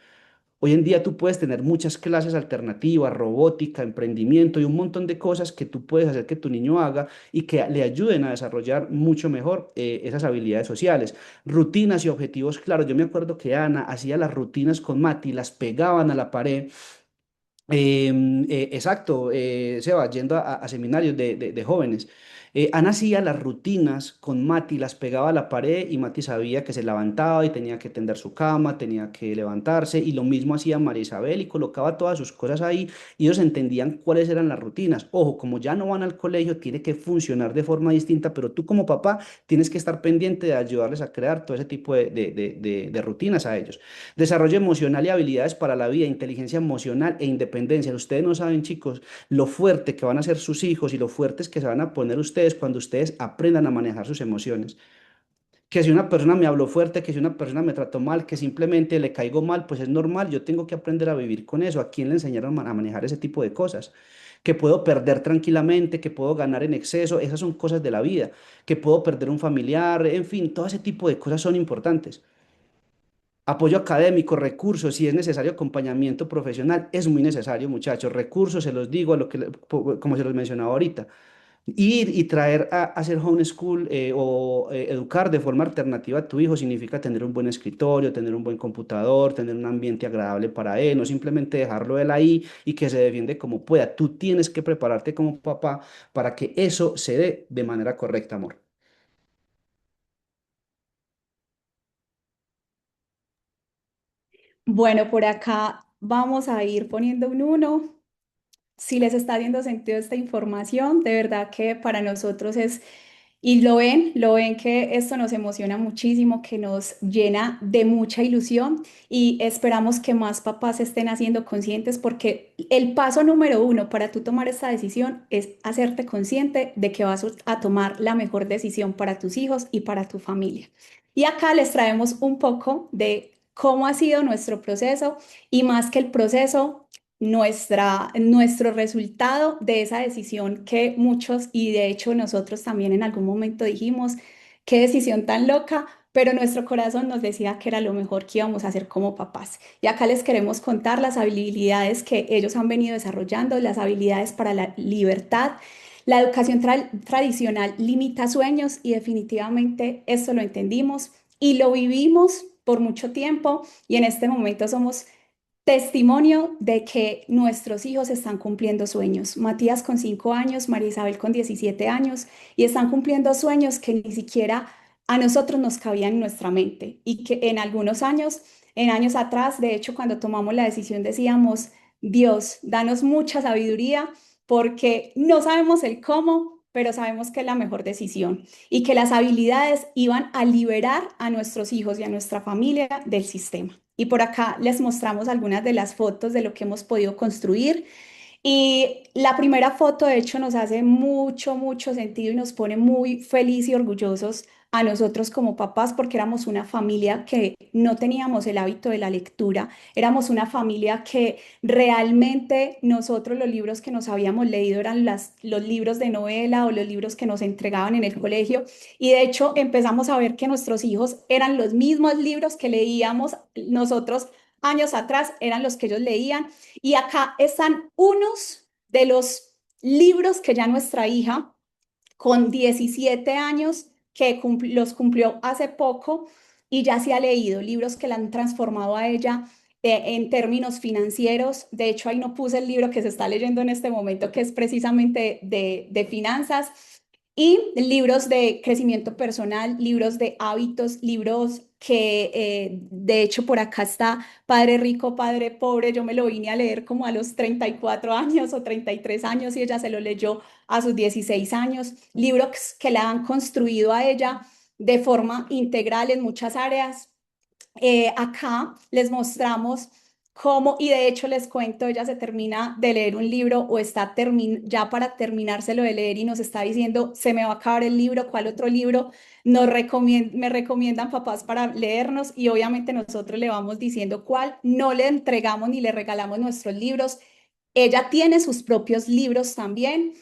[SPEAKER 2] Hoy en día tú puedes tener muchas clases alternativas, robótica, emprendimiento y un montón de cosas que tú puedes hacer que tu niño haga y que le ayuden a desarrollar mucho mejor esas habilidades sociales. Rutinas y objetivos claros. Yo me acuerdo que Ana hacía las rutinas con Mati, las pegaban a la pared. Exacto, Seba, yendo a seminarios de jóvenes. Ana hacía las rutinas con Mati, las pegaba a la pared y Mati sabía que se levantaba y tenía que tender su cama, tenía que levantarse y lo mismo hacía María Isabel y colocaba todas sus cosas ahí y ellos entendían cuáles eran las rutinas. Ojo, como ya no van al colegio, tiene que funcionar de forma distinta, pero tú como papá tienes que estar pendiente de ayudarles a crear todo ese tipo de rutinas a ellos. Desarrollo emocional y habilidades para la vida, inteligencia emocional e independencia. Ustedes no saben, chicos, lo fuerte que van a ser sus hijos y lo fuertes que se van a poner ustedes cuando ustedes aprendan a manejar sus emociones. Que si una persona me habló fuerte, que si una persona me trató mal, que simplemente le caigo mal, pues es normal. Yo tengo que aprender a vivir con eso. ¿A quién le enseñaron a manejar ese tipo de cosas? Que puedo perder tranquilamente, que puedo ganar en exceso, esas son cosas de la vida. Que puedo perder un familiar, en fin, todo ese tipo de cosas son importantes. Apoyo académico, recursos, si es necesario acompañamiento profesional, es muy necesario, muchachos. Recursos, se los digo, a lo que, como se los mencionaba ahorita. Ir y traer a hacer homeschool o educar de forma alternativa a tu hijo significa tener un buen escritorio, tener un buen computador, tener un ambiente agradable para él, no simplemente dejarlo él ahí y que se defiende como pueda. Tú tienes que prepararte como papá para que eso se dé de manera correcta, amor.
[SPEAKER 1] Bueno, por acá vamos a ir poniendo un uno. Si les está haciendo sentido esta información, de verdad que para nosotros es, y lo ven que esto nos emociona muchísimo, que nos llena de mucha ilusión y esperamos que más papás estén haciendo conscientes porque el paso número uno para tú tomar esta decisión es hacerte consciente de que vas a tomar la mejor decisión para tus hijos y para tu familia. Y acá les traemos un poco de cómo ha sido nuestro proceso y más que el proceso. nuestro resultado de esa decisión que muchos, y de hecho nosotros también en algún momento dijimos, qué decisión tan loca, pero nuestro corazón nos decía que era lo mejor que íbamos a hacer como papás. Y acá les queremos contar las habilidades que ellos han venido desarrollando, las habilidades para la libertad. La educación tradicional limita sueños y definitivamente esto lo entendimos y lo vivimos por mucho tiempo y en este momento somos testimonio de que nuestros hijos están cumpliendo sueños. Matías con 5 años, María Isabel con 17 años y están cumpliendo sueños que ni siquiera a nosotros nos cabían en nuestra mente y que en algunos años, en años atrás, de hecho, cuando tomamos la decisión decíamos, Dios, danos mucha sabiduría porque no sabemos el cómo, pero sabemos que es la mejor decisión y que las habilidades iban a liberar a nuestros hijos y a nuestra familia del sistema. Y por acá les mostramos algunas de las fotos de lo que hemos podido construir. Y la primera foto, de hecho, nos hace mucho, mucho sentido y nos pone muy feliz y orgullosos a nosotros como papás porque éramos una familia que no teníamos el hábito de la lectura, éramos una familia que realmente nosotros los libros que nos habíamos leído eran los libros de novela o los libros que nos entregaban en el colegio y de hecho empezamos a ver que nuestros hijos eran los mismos libros que leíamos nosotros años atrás, eran los que ellos leían y acá están unos de los libros que ya nuestra hija, con 17 años, que los cumplió hace poco y ya se ha leído, libros que la han transformado a ella en términos financieros. De hecho, ahí no puse el libro que se está leyendo en este momento, que es precisamente de finanzas. Y libros de crecimiento personal, libros de hábitos, libros que de hecho por acá está Padre Rico, Padre Pobre. Yo me lo vine a leer como a los 34 años o 33 años y ella se lo leyó a sus 16 años. Libros que la han construido a ella de forma integral en muchas áreas. Acá les mostramos cómo, y de hecho les cuento, ella se termina de leer un libro o está ya para terminárselo de leer y nos está diciendo, se me va a acabar el libro, ¿cuál otro libro me recomiendan papás para leernos? Y obviamente nosotros le vamos diciendo cuál, no le entregamos ni le regalamos nuestros libros. Ella tiene sus propios libros también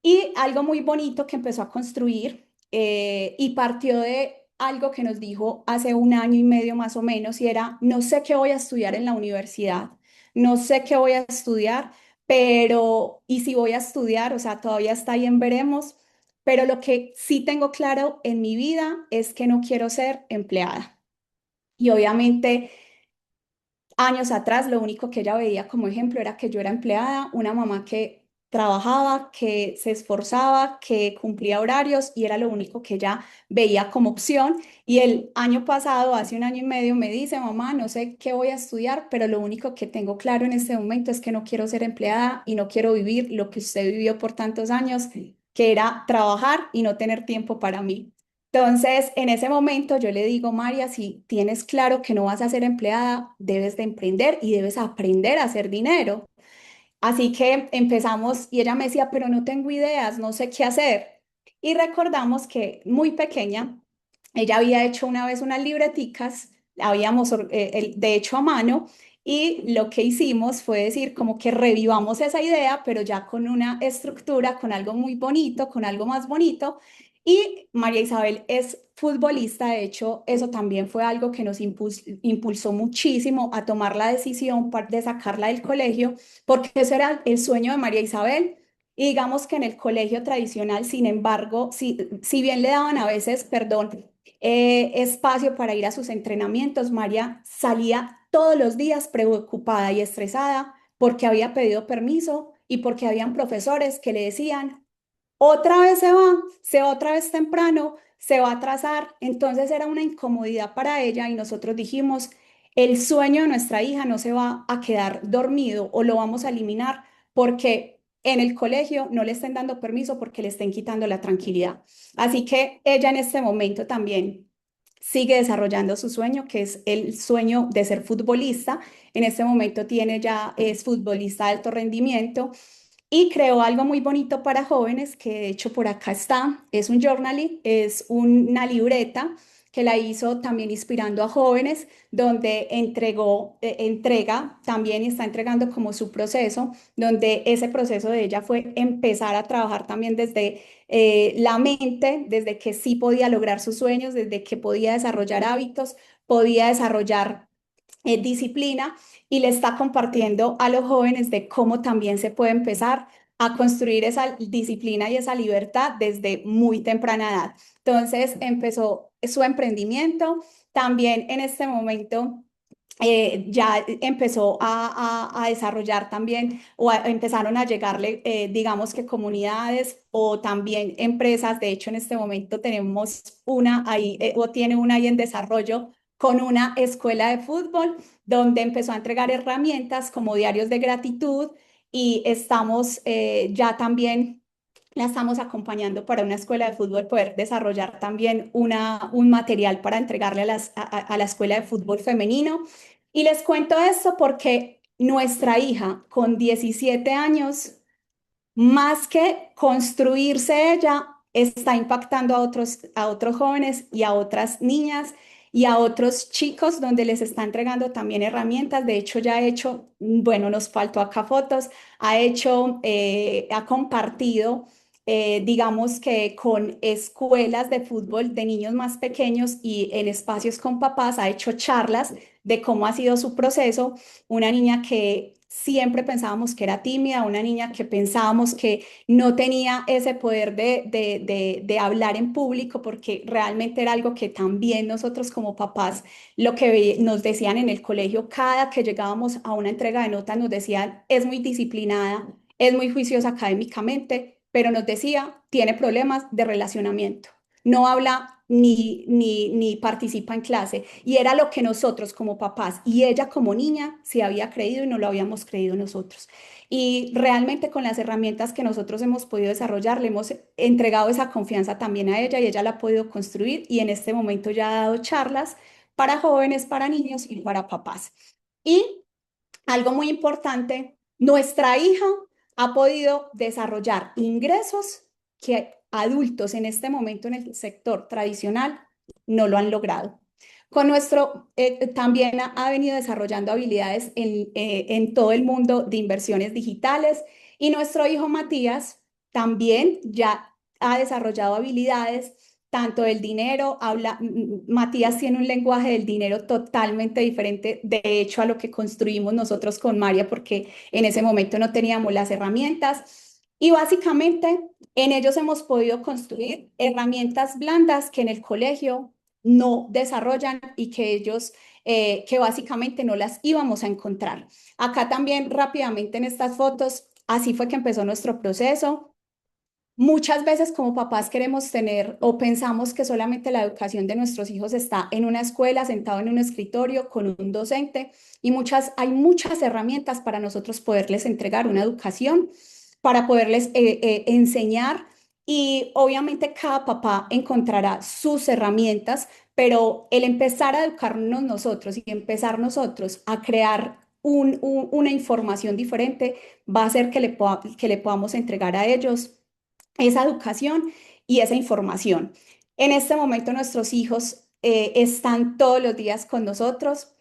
[SPEAKER 1] y algo muy bonito que empezó a construir y partió de algo que nos dijo hace un año y medio más o menos, y era, no sé qué voy a estudiar en la universidad, no sé qué voy a estudiar, pero, y si voy a estudiar, o sea, todavía está ahí en veremos, pero lo que sí tengo claro en mi vida es que no quiero ser empleada. Y obviamente años atrás, lo único que ella veía como ejemplo era que yo era empleada, una mamá que trabajaba, que se esforzaba, que cumplía horarios y era lo único que ella veía como opción. Y el año pasado, hace un año y medio, me dice, mamá, no sé qué voy a estudiar, pero lo único que tengo claro en este momento es que no quiero ser empleada y no quiero vivir lo que usted vivió por tantos años, que era trabajar y no tener tiempo para mí. Entonces, en ese momento yo le digo, María, si tienes claro que no vas a ser empleada, debes de emprender y debes aprender a hacer dinero. Así que empezamos y ella me decía, pero no tengo ideas, no sé qué hacer. Y recordamos que muy pequeña, ella había hecho una vez unas libreticas, habíamos de hecho a mano, y lo que hicimos fue decir como que revivamos esa idea, pero ya con una estructura, con algo muy bonito, con algo más bonito. Y María Isabel es futbolista, de hecho, eso también fue algo que nos impulsó muchísimo a tomar la decisión de sacarla del colegio porque ese era el sueño de María Isabel. Y digamos que en el colegio tradicional, sin embargo, si bien le daban a veces, perdón, espacio para ir a sus entrenamientos, María salía todos los días preocupada y estresada porque había pedido permiso y porque habían profesores que le decían, otra vez se va otra vez temprano, se va a atrasar. Entonces era una incomodidad para ella y nosotros dijimos, el sueño de nuestra hija no se va a quedar dormido o lo vamos a eliminar porque en el colegio no le estén dando permiso porque le estén quitando la tranquilidad. Así que ella en este momento también sigue desarrollando su sueño, que es el sueño de ser futbolista. En este momento es futbolista de alto rendimiento y creó algo muy bonito para jóvenes, que de hecho por acá está, es un journaling, es una libreta que la hizo también inspirando a jóvenes, donde entrega también y está entregando como su proceso, donde ese proceso de ella fue empezar a trabajar también desde la mente, desde que sí podía lograr sus sueños, desde que podía desarrollar hábitos, podía desarrollar disciplina y le está compartiendo a los jóvenes de cómo también se puede empezar a construir esa disciplina y esa libertad desde muy temprana edad. Entonces empezó su emprendimiento. También en este momento ya empezó a desarrollar también empezaron a llegarle, digamos que comunidades o también empresas. De hecho, en este momento tenemos una ahí o tiene una ahí en desarrollo con una escuela de fútbol donde empezó a entregar herramientas como diarios de gratitud y estamos ya también la estamos acompañando para una escuela de fútbol poder desarrollar también un material para entregarle a la escuela de fútbol femenino. Y les cuento esto porque nuestra hija con 17 años, más que construirse ella, está impactando a otros jóvenes y a otras niñas y a otros chicos donde les está entregando también herramientas. De hecho, ya ha hecho, bueno, nos faltó acá fotos, ha compartido, digamos que con escuelas de fútbol de niños más pequeños y en espacios con papás, ha hecho charlas de cómo ha sido su proceso. Una niña que siempre pensábamos que era tímida, una niña que pensábamos que no tenía ese poder de hablar en público, porque realmente era algo que también nosotros como papás, lo que nos decían en el colegio, cada que llegábamos a una entrega de notas, nos decían, es muy disciplinada, es muy juiciosa académicamente, pero nos decía, tiene problemas de relacionamiento, no habla ni participa en clase. Y era lo que nosotros como papás y ella como niña se había creído y no lo habíamos creído nosotros. Y realmente con las herramientas que nosotros hemos podido desarrollar, le hemos entregado esa confianza también a ella y ella la ha podido construir y en este momento ya ha dado charlas para jóvenes, para niños y para papás. Y algo muy importante, nuestra hija ha podido desarrollar ingresos que adultos en este momento en el sector tradicional no lo han logrado. También ha venido desarrollando habilidades en todo el mundo de inversiones digitales y nuestro hijo Matías también ya ha desarrollado habilidades tanto del dinero, Matías tiene un lenguaje del dinero totalmente diferente, de hecho, a lo que construimos nosotros con María, porque en ese momento no teníamos las herramientas. Y básicamente en ellos hemos podido construir herramientas blandas que en el colegio no desarrollan y que ellos, que básicamente no las íbamos a encontrar. Acá también rápidamente en estas fotos, así fue que empezó nuestro proceso. Muchas veces como papás queremos tener o pensamos que solamente la educación de nuestros hijos está en una escuela, sentado en un escritorio con un docente y hay muchas herramientas para nosotros poderles entregar una educación, para poderles enseñar y obviamente cada papá encontrará sus herramientas, pero el empezar a educarnos nosotros y empezar nosotros a crear una información diferente va a hacer que le podamos entregar a ellos esa educación y esa información. En este momento nuestros hijos están todos los días con nosotros,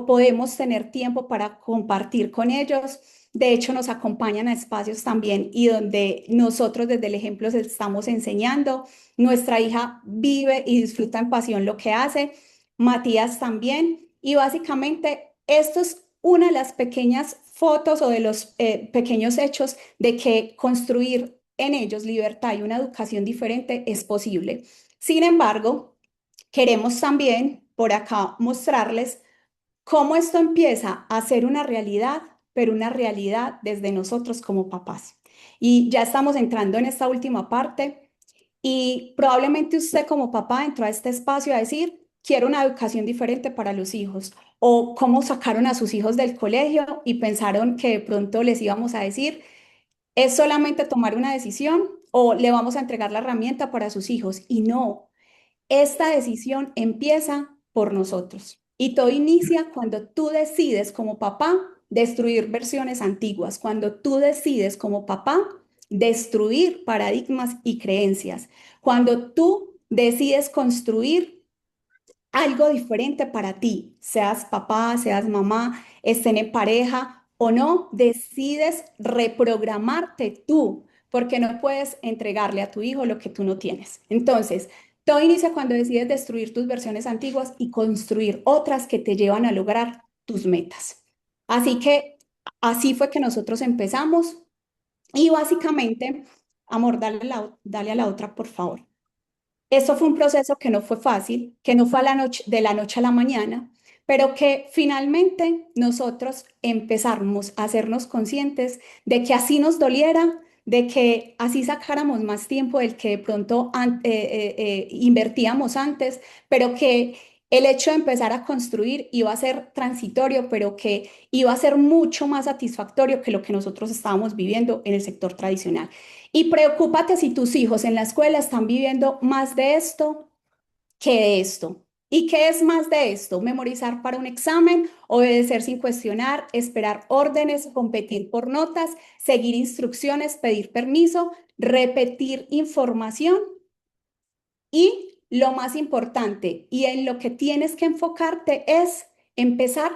[SPEAKER 1] podemos tener tiempo para compartir con ellos. De hecho, nos acompañan a espacios también y donde nosotros desde el ejemplo les estamos enseñando. Nuestra hija vive y disfruta en pasión lo que hace, Matías también. Y básicamente esto es una de las pequeñas fotos o de los pequeños hechos de que construir en ellos libertad y una educación diferente es posible. Sin embargo, queremos también por acá mostrarles cómo esto empieza a ser una realidad, pero una realidad desde nosotros como papás. Y ya estamos entrando en esta última parte y probablemente usted como papá entró a este espacio a decir, quiero una educación diferente para los hijos o cómo sacaron a sus hijos del colegio y pensaron que de pronto les íbamos a decir, es solamente tomar una decisión o le vamos a entregar la herramienta para sus hijos. Y no, esta decisión empieza por nosotros. Y todo inicia cuando tú decides como papá destruir versiones antiguas, cuando tú decides como papá destruir paradigmas y creencias, cuando tú decides construir algo diferente para ti, seas papá, seas mamá, estén en pareja o no, decides reprogramarte tú, porque no puedes entregarle a tu hijo lo que tú no tienes. Entonces, todo inicia cuando decides destruir tus versiones antiguas y construir otras que te llevan a lograr tus metas. Así que así fue que nosotros empezamos y básicamente, amor, dale a la otra, por favor. Eso fue un proceso que no fue fácil, que no fue a la noche, de la noche a la mañana, pero que finalmente nosotros empezamos a hacernos conscientes de que así nos doliera, de que así sacáramos más tiempo del que de pronto invertíamos antes, pero que el hecho de empezar a construir iba a ser transitorio, pero que iba a ser mucho más satisfactorio que lo que nosotros estábamos viviendo en el sector tradicional. Y preocúpate si tus hijos en la escuela están viviendo más de esto que de esto. ¿Y qué es más de esto? Memorizar para un examen, obedecer sin cuestionar, esperar órdenes, competir por notas, seguir instrucciones, pedir permiso, repetir información y lo más importante y en lo que tienes que enfocarte es empezar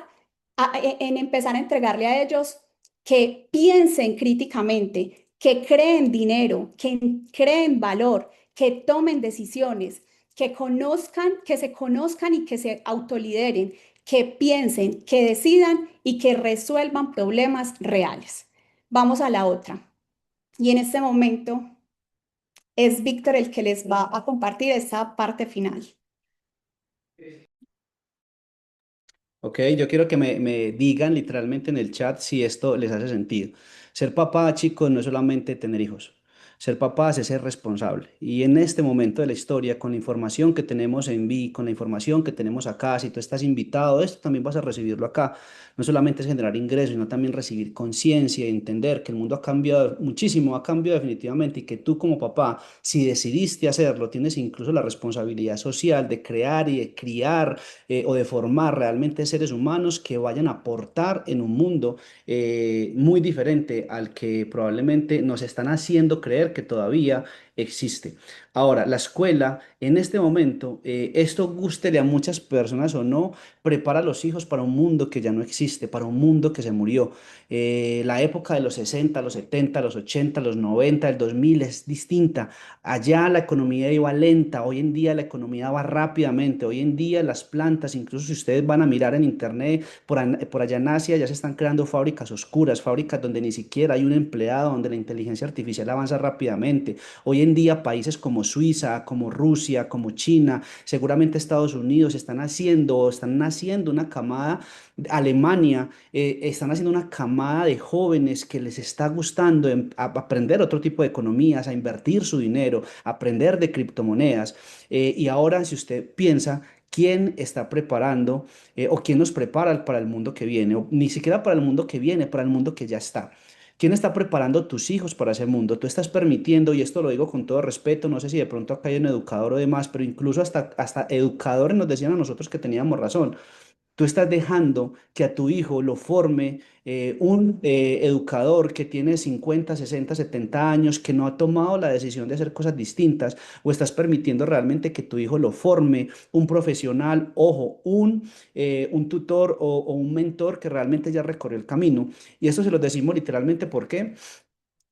[SPEAKER 1] en empezar a entregarle a ellos que piensen críticamente, que creen dinero, que creen valor, que tomen decisiones, que conozcan, que se conozcan y que se autolideren, que piensen, que decidan y que resuelvan problemas reales. Vamos a la otra. Y en este momento es Víctor el que les va a compartir esta parte final.
[SPEAKER 2] Ok, yo quiero que me digan literalmente en el chat si esto les hace sentido. Ser papá, chicos, no es solamente tener hijos. Ser papá es ser responsable. Y en este momento de la historia, con la información que tenemos en Vi, con la información que tenemos acá, si tú estás invitado, esto también vas a recibirlo acá. No solamente es generar ingresos, sino también recibir conciencia y entender que el mundo ha cambiado muchísimo, ha cambiado definitivamente y que tú como papá, si decidiste hacerlo, tienes incluso la responsabilidad social de crear y de criar o de formar realmente seres humanos que vayan a aportar en un mundo muy diferente al que probablemente nos están haciendo creer que todavía existe. Ahora, la escuela en este momento, esto gústele a muchas personas o no, prepara a los hijos para un mundo que ya no existe, para un mundo que se murió. La época de los 60, los 70, los 80, los 90, el 2000 es distinta. Allá la economía iba lenta, hoy en día la economía va rápidamente, hoy en día las plantas, incluso si ustedes van a mirar en internet, por allá en Asia ya se están creando fábricas oscuras, fábricas donde ni siquiera hay un empleado, donde la inteligencia artificial avanza rápidamente. Hoy en día países como Suiza, como Rusia, como China, seguramente Estados Unidos están haciendo o están naciendo una camada, Alemania, están haciendo una camada de jóvenes que les está gustando aprender otro tipo de economías, a invertir su dinero, aprender de criptomonedas. Y ahora, si usted piensa, ¿quién está preparando o quién nos prepara para el mundo que viene? O ni siquiera para el mundo que viene, para el mundo que ya está. ¿Quién está preparando a tus hijos para ese mundo? Tú estás permitiendo, y esto lo digo con todo respeto, no sé si de pronto acá hay un educador o demás, pero incluso hasta educadores nos decían a nosotros que teníamos razón. Tú estás dejando que a tu hijo lo forme un educador que tiene 50, 60, 70 años, que no ha tomado la decisión de hacer cosas distintas, o estás permitiendo realmente que tu hijo lo forme un profesional, ojo, un tutor o un mentor que realmente ya recorrió el camino. Y esto se lo decimos literalmente, ¿por qué?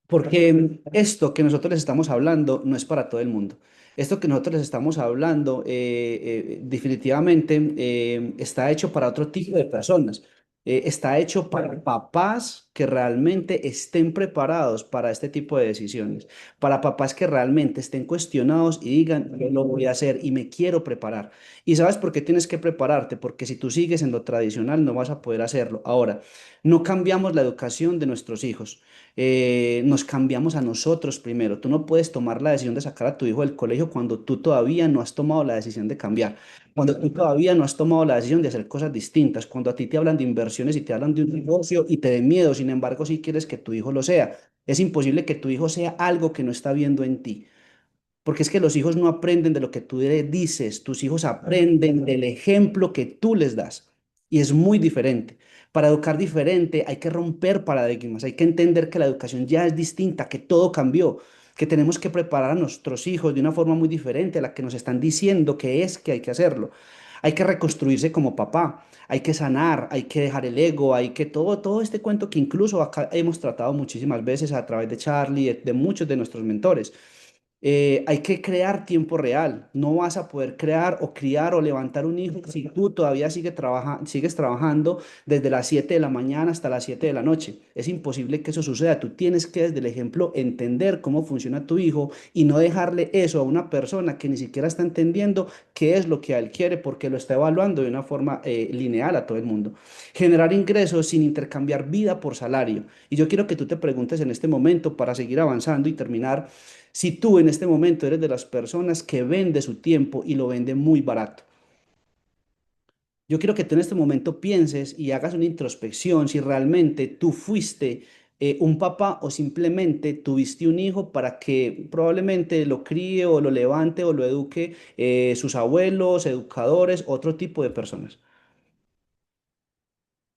[SPEAKER 2] Porque esto que nosotros les estamos hablando no es para todo el mundo. Esto que nosotros les estamos hablando definitivamente está hecho para otro tipo de personas. Está hecho para papás que realmente estén preparados para este tipo de decisiones, para papás que realmente estén cuestionados y digan, yo lo voy a hacer y me quiero preparar. ¿Y sabes por qué tienes que prepararte? Porque si tú sigues en lo tradicional no vas a poder hacerlo. Ahora, no cambiamos la educación de nuestros hijos, nos cambiamos a nosotros primero. Tú no puedes tomar la decisión de sacar a tu hijo del colegio cuando tú todavía no has tomado la decisión de cambiar, cuando tú todavía no has tomado la decisión de hacer cosas distintas, cuando a ti te hablan de inversiones y te hablan de un negocio y te den miedo, sin embargo, si quieres que tu hijo lo sea. Es imposible que tu hijo sea algo que no está viendo en ti. Porque es que los hijos no aprenden de lo que tú le dices, tus hijos aprenden del ejemplo que tú les das. Y es muy diferente. Para educar diferente hay que romper paradigmas, hay que entender que la educación ya es distinta, que todo cambió, que tenemos que preparar a nuestros hijos de una forma muy diferente a la que nos están diciendo que es que hay que hacerlo. Hay que reconstruirse como papá, hay que sanar, hay que dejar el ego, hay que todo este cuento que incluso acá hemos tratado muchísimas veces a través de Charlie, de muchos de nuestros mentores. Hay que crear tiempo real. No vas a poder crear o criar o levantar un hijo si tú todavía sigues trabajando desde las 7 de la mañana hasta las 7 de la noche. Es imposible que eso suceda. Tú tienes que desde el ejemplo entender cómo funciona tu hijo y no dejarle eso a una persona que ni siquiera está entendiendo qué es lo que él quiere porque lo está evaluando de una forma lineal a todo el mundo. Generar ingresos sin intercambiar vida por salario. Y yo quiero que tú te preguntes en este momento para seguir avanzando y terminar si tú en este momento eres de las personas que vende su tiempo y lo vende muy barato. Yo quiero que tú en este momento pienses y hagas una introspección si realmente tú fuiste un papá o simplemente tuviste un hijo para que probablemente lo críe o lo levante o lo eduque sus abuelos, educadores, otro tipo de personas.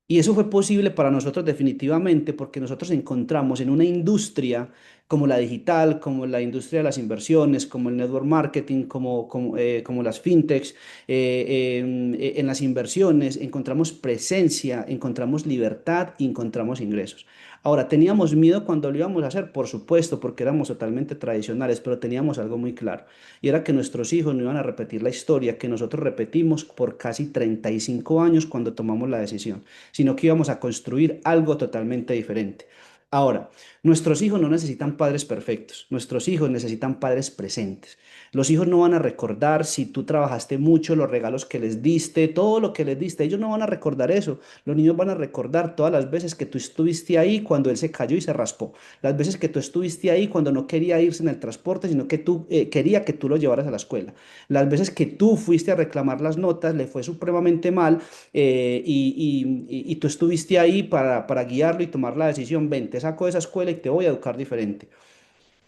[SPEAKER 2] Y eso fue posible para nosotros definitivamente porque nosotros encontramos en una industria como la digital, como la industria de las inversiones, como el network marketing, como las fintechs, en las inversiones encontramos presencia, encontramos libertad y encontramos ingresos. Ahora, ¿teníamos miedo cuando lo íbamos a hacer? Por supuesto, porque éramos totalmente tradicionales, pero teníamos algo muy claro, y era que nuestros hijos no iban a repetir la historia que nosotros repetimos por casi 35 años cuando tomamos la decisión, sino que íbamos a construir algo totalmente diferente. Ahora, nuestros hijos no necesitan padres perfectos, nuestros hijos necesitan padres presentes. Los hijos no van a recordar si tú trabajaste mucho, los regalos que les diste, todo lo que les diste, ellos no van a recordar eso. Los niños van a recordar todas las veces que tú estuviste ahí cuando él se cayó y se raspó, las veces que tú estuviste ahí cuando no quería irse en el transporte, sino que tú quería que tú lo llevaras a la escuela, las veces que tú fuiste a reclamar las notas, le fue supremamente mal y tú estuviste ahí para guiarlo y tomar la decisión, ven, te saco de esa escuela y te voy a educar diferente.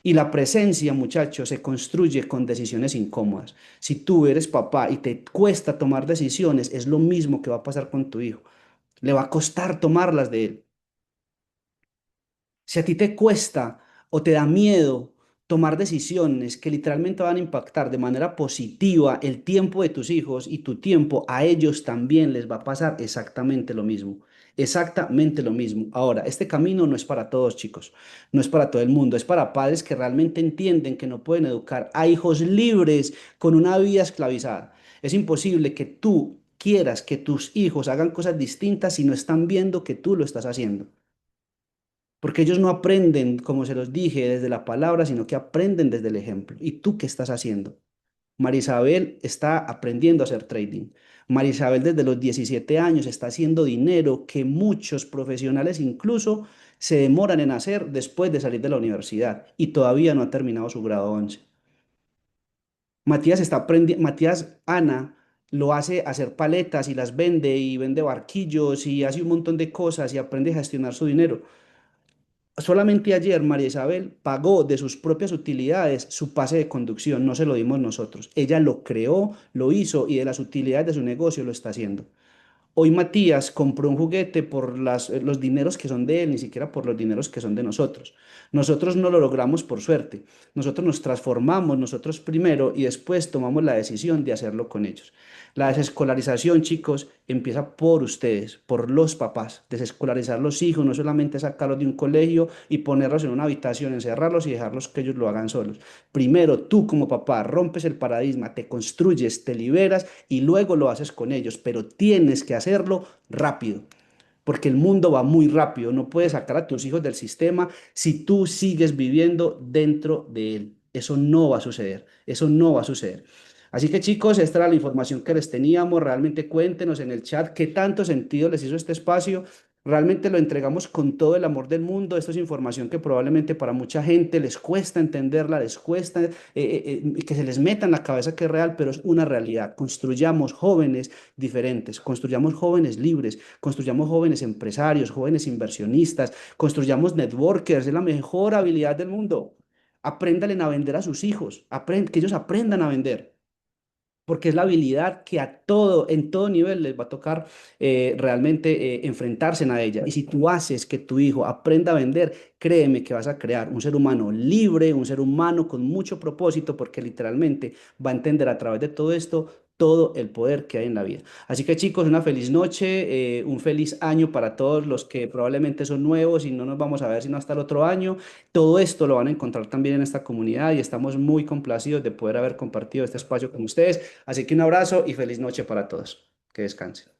[SPEAKER 2] Y la presencia, muchachos, se construye con decisiones incómodas. Si tú eres papá y te cuesta tomar decisiones, es lo mismo que va a pasar con tu hijo. Le va a costar tomarlas de él. Si a ti te cuesta o te da miedo tomar decisiones que literalmente van a impactar de manera positiva el tiempo de tus hijos y tu tiempo, a ellos también les va a pasar exactamente lo mismo. Exactamente lo mismo. Ahora, este camino no es para todos, chicos, no es para todo el mundo, es para padres que realmente entienden que no pueden educar a hijos libres con una vida esclavizada. Es imposible que tú quieras que tus hijos hagan cosas distintas si no están viendo que tú lo estás haciendo. Porque ellos no aprenden, como se los dije, desde la palabra, sino que aprenden desde el ejemplo. ¿Y tú qué estás haciendo? Marisabel está aprendiendo a hacer trading. Marisabel desde los 17 años está haciendo dinero que muchos profesionales incluso se demoran en hacer después de salir de la universidad y todavía no ha terminado su grado 11. Matías está aprendiendo, Matías Ana lo hace hacer paletas y las vende y vende barquillos y hace un montón de cosas y aprende a gestionar su dinero. Solamente ayer María Isabel pagó de sus propias utilidades su pase de conducción, no se lo dimos nosotros. Ella lo creó, lo hizo y de las utilidades de su negocio lo está haciendo. Hoy Matías compró un juguete por los dineros que son de él, ni siquiera por los dineros que son de nosotros. Nosotros no lo logramos por suerte. Nosotros nos transformamos nosotros primero y después tomamos la decisión de hacerlo con ellos. La desescolarización, chicos, empieza por ustedes, por los papás. Desescolarizar los hijos, no solamente sacarlos de un colegio y ponerlos en una habitación, encerrarlos y dejarlos que ellos lo hagan solos. Primero, tú como papá rompes el paradigma, te construyes, te liberas y luego lo haces con ellos, pero tienes que hacerlo rápido. Porque el mundo va muy rápido, no puedes sacar a tus hijos del sistema si tú sigues viviendo dentro de él. Eso no va a suceder, eso no va a suceder. Así que chicos, esta era la información que les teníamos. Realmente cuéntenos en el chat qué tanto sentido les hizo este espacio. Realmente lo entregamos con todo el amor del mundo. Esto es información que probablemente para mucha gente les cuesta entenderla, les cuesta que se les meta en la cabeza que es real, pero es una realidad. Construyamos jóvenes diferentes, construyamos jóvenes libres, construyamos jóvenes empresarios, jóvenes inversionistas, construyamos networkers, es la mejor habilidad del mundo. Apréndalen a vender a sus hijos, que ellos aprendan a vender porque es la habilidad que a todo, en todo nivel les va a tocar realmente enfrentarse a ella. Y si tú haces que tu hijo aprenda a vender, créeme que vas a crear un ser humano libre, un ser humano con mucho propósito, porque literalmente va a entender a través de todo esto todo el poder que hay en la vida. Así que chicos, una feliz noche, un feliz año para todos los que probablemente son nuevos y no nos vamos a ver sino hasta el otro año. Todo esto lo van a encontrar también en esta comunidad y estamos muy complacidos de poder haber compartido este espacio con ustedes. Así que un abrazo y feliz noche para todos. Que descansen.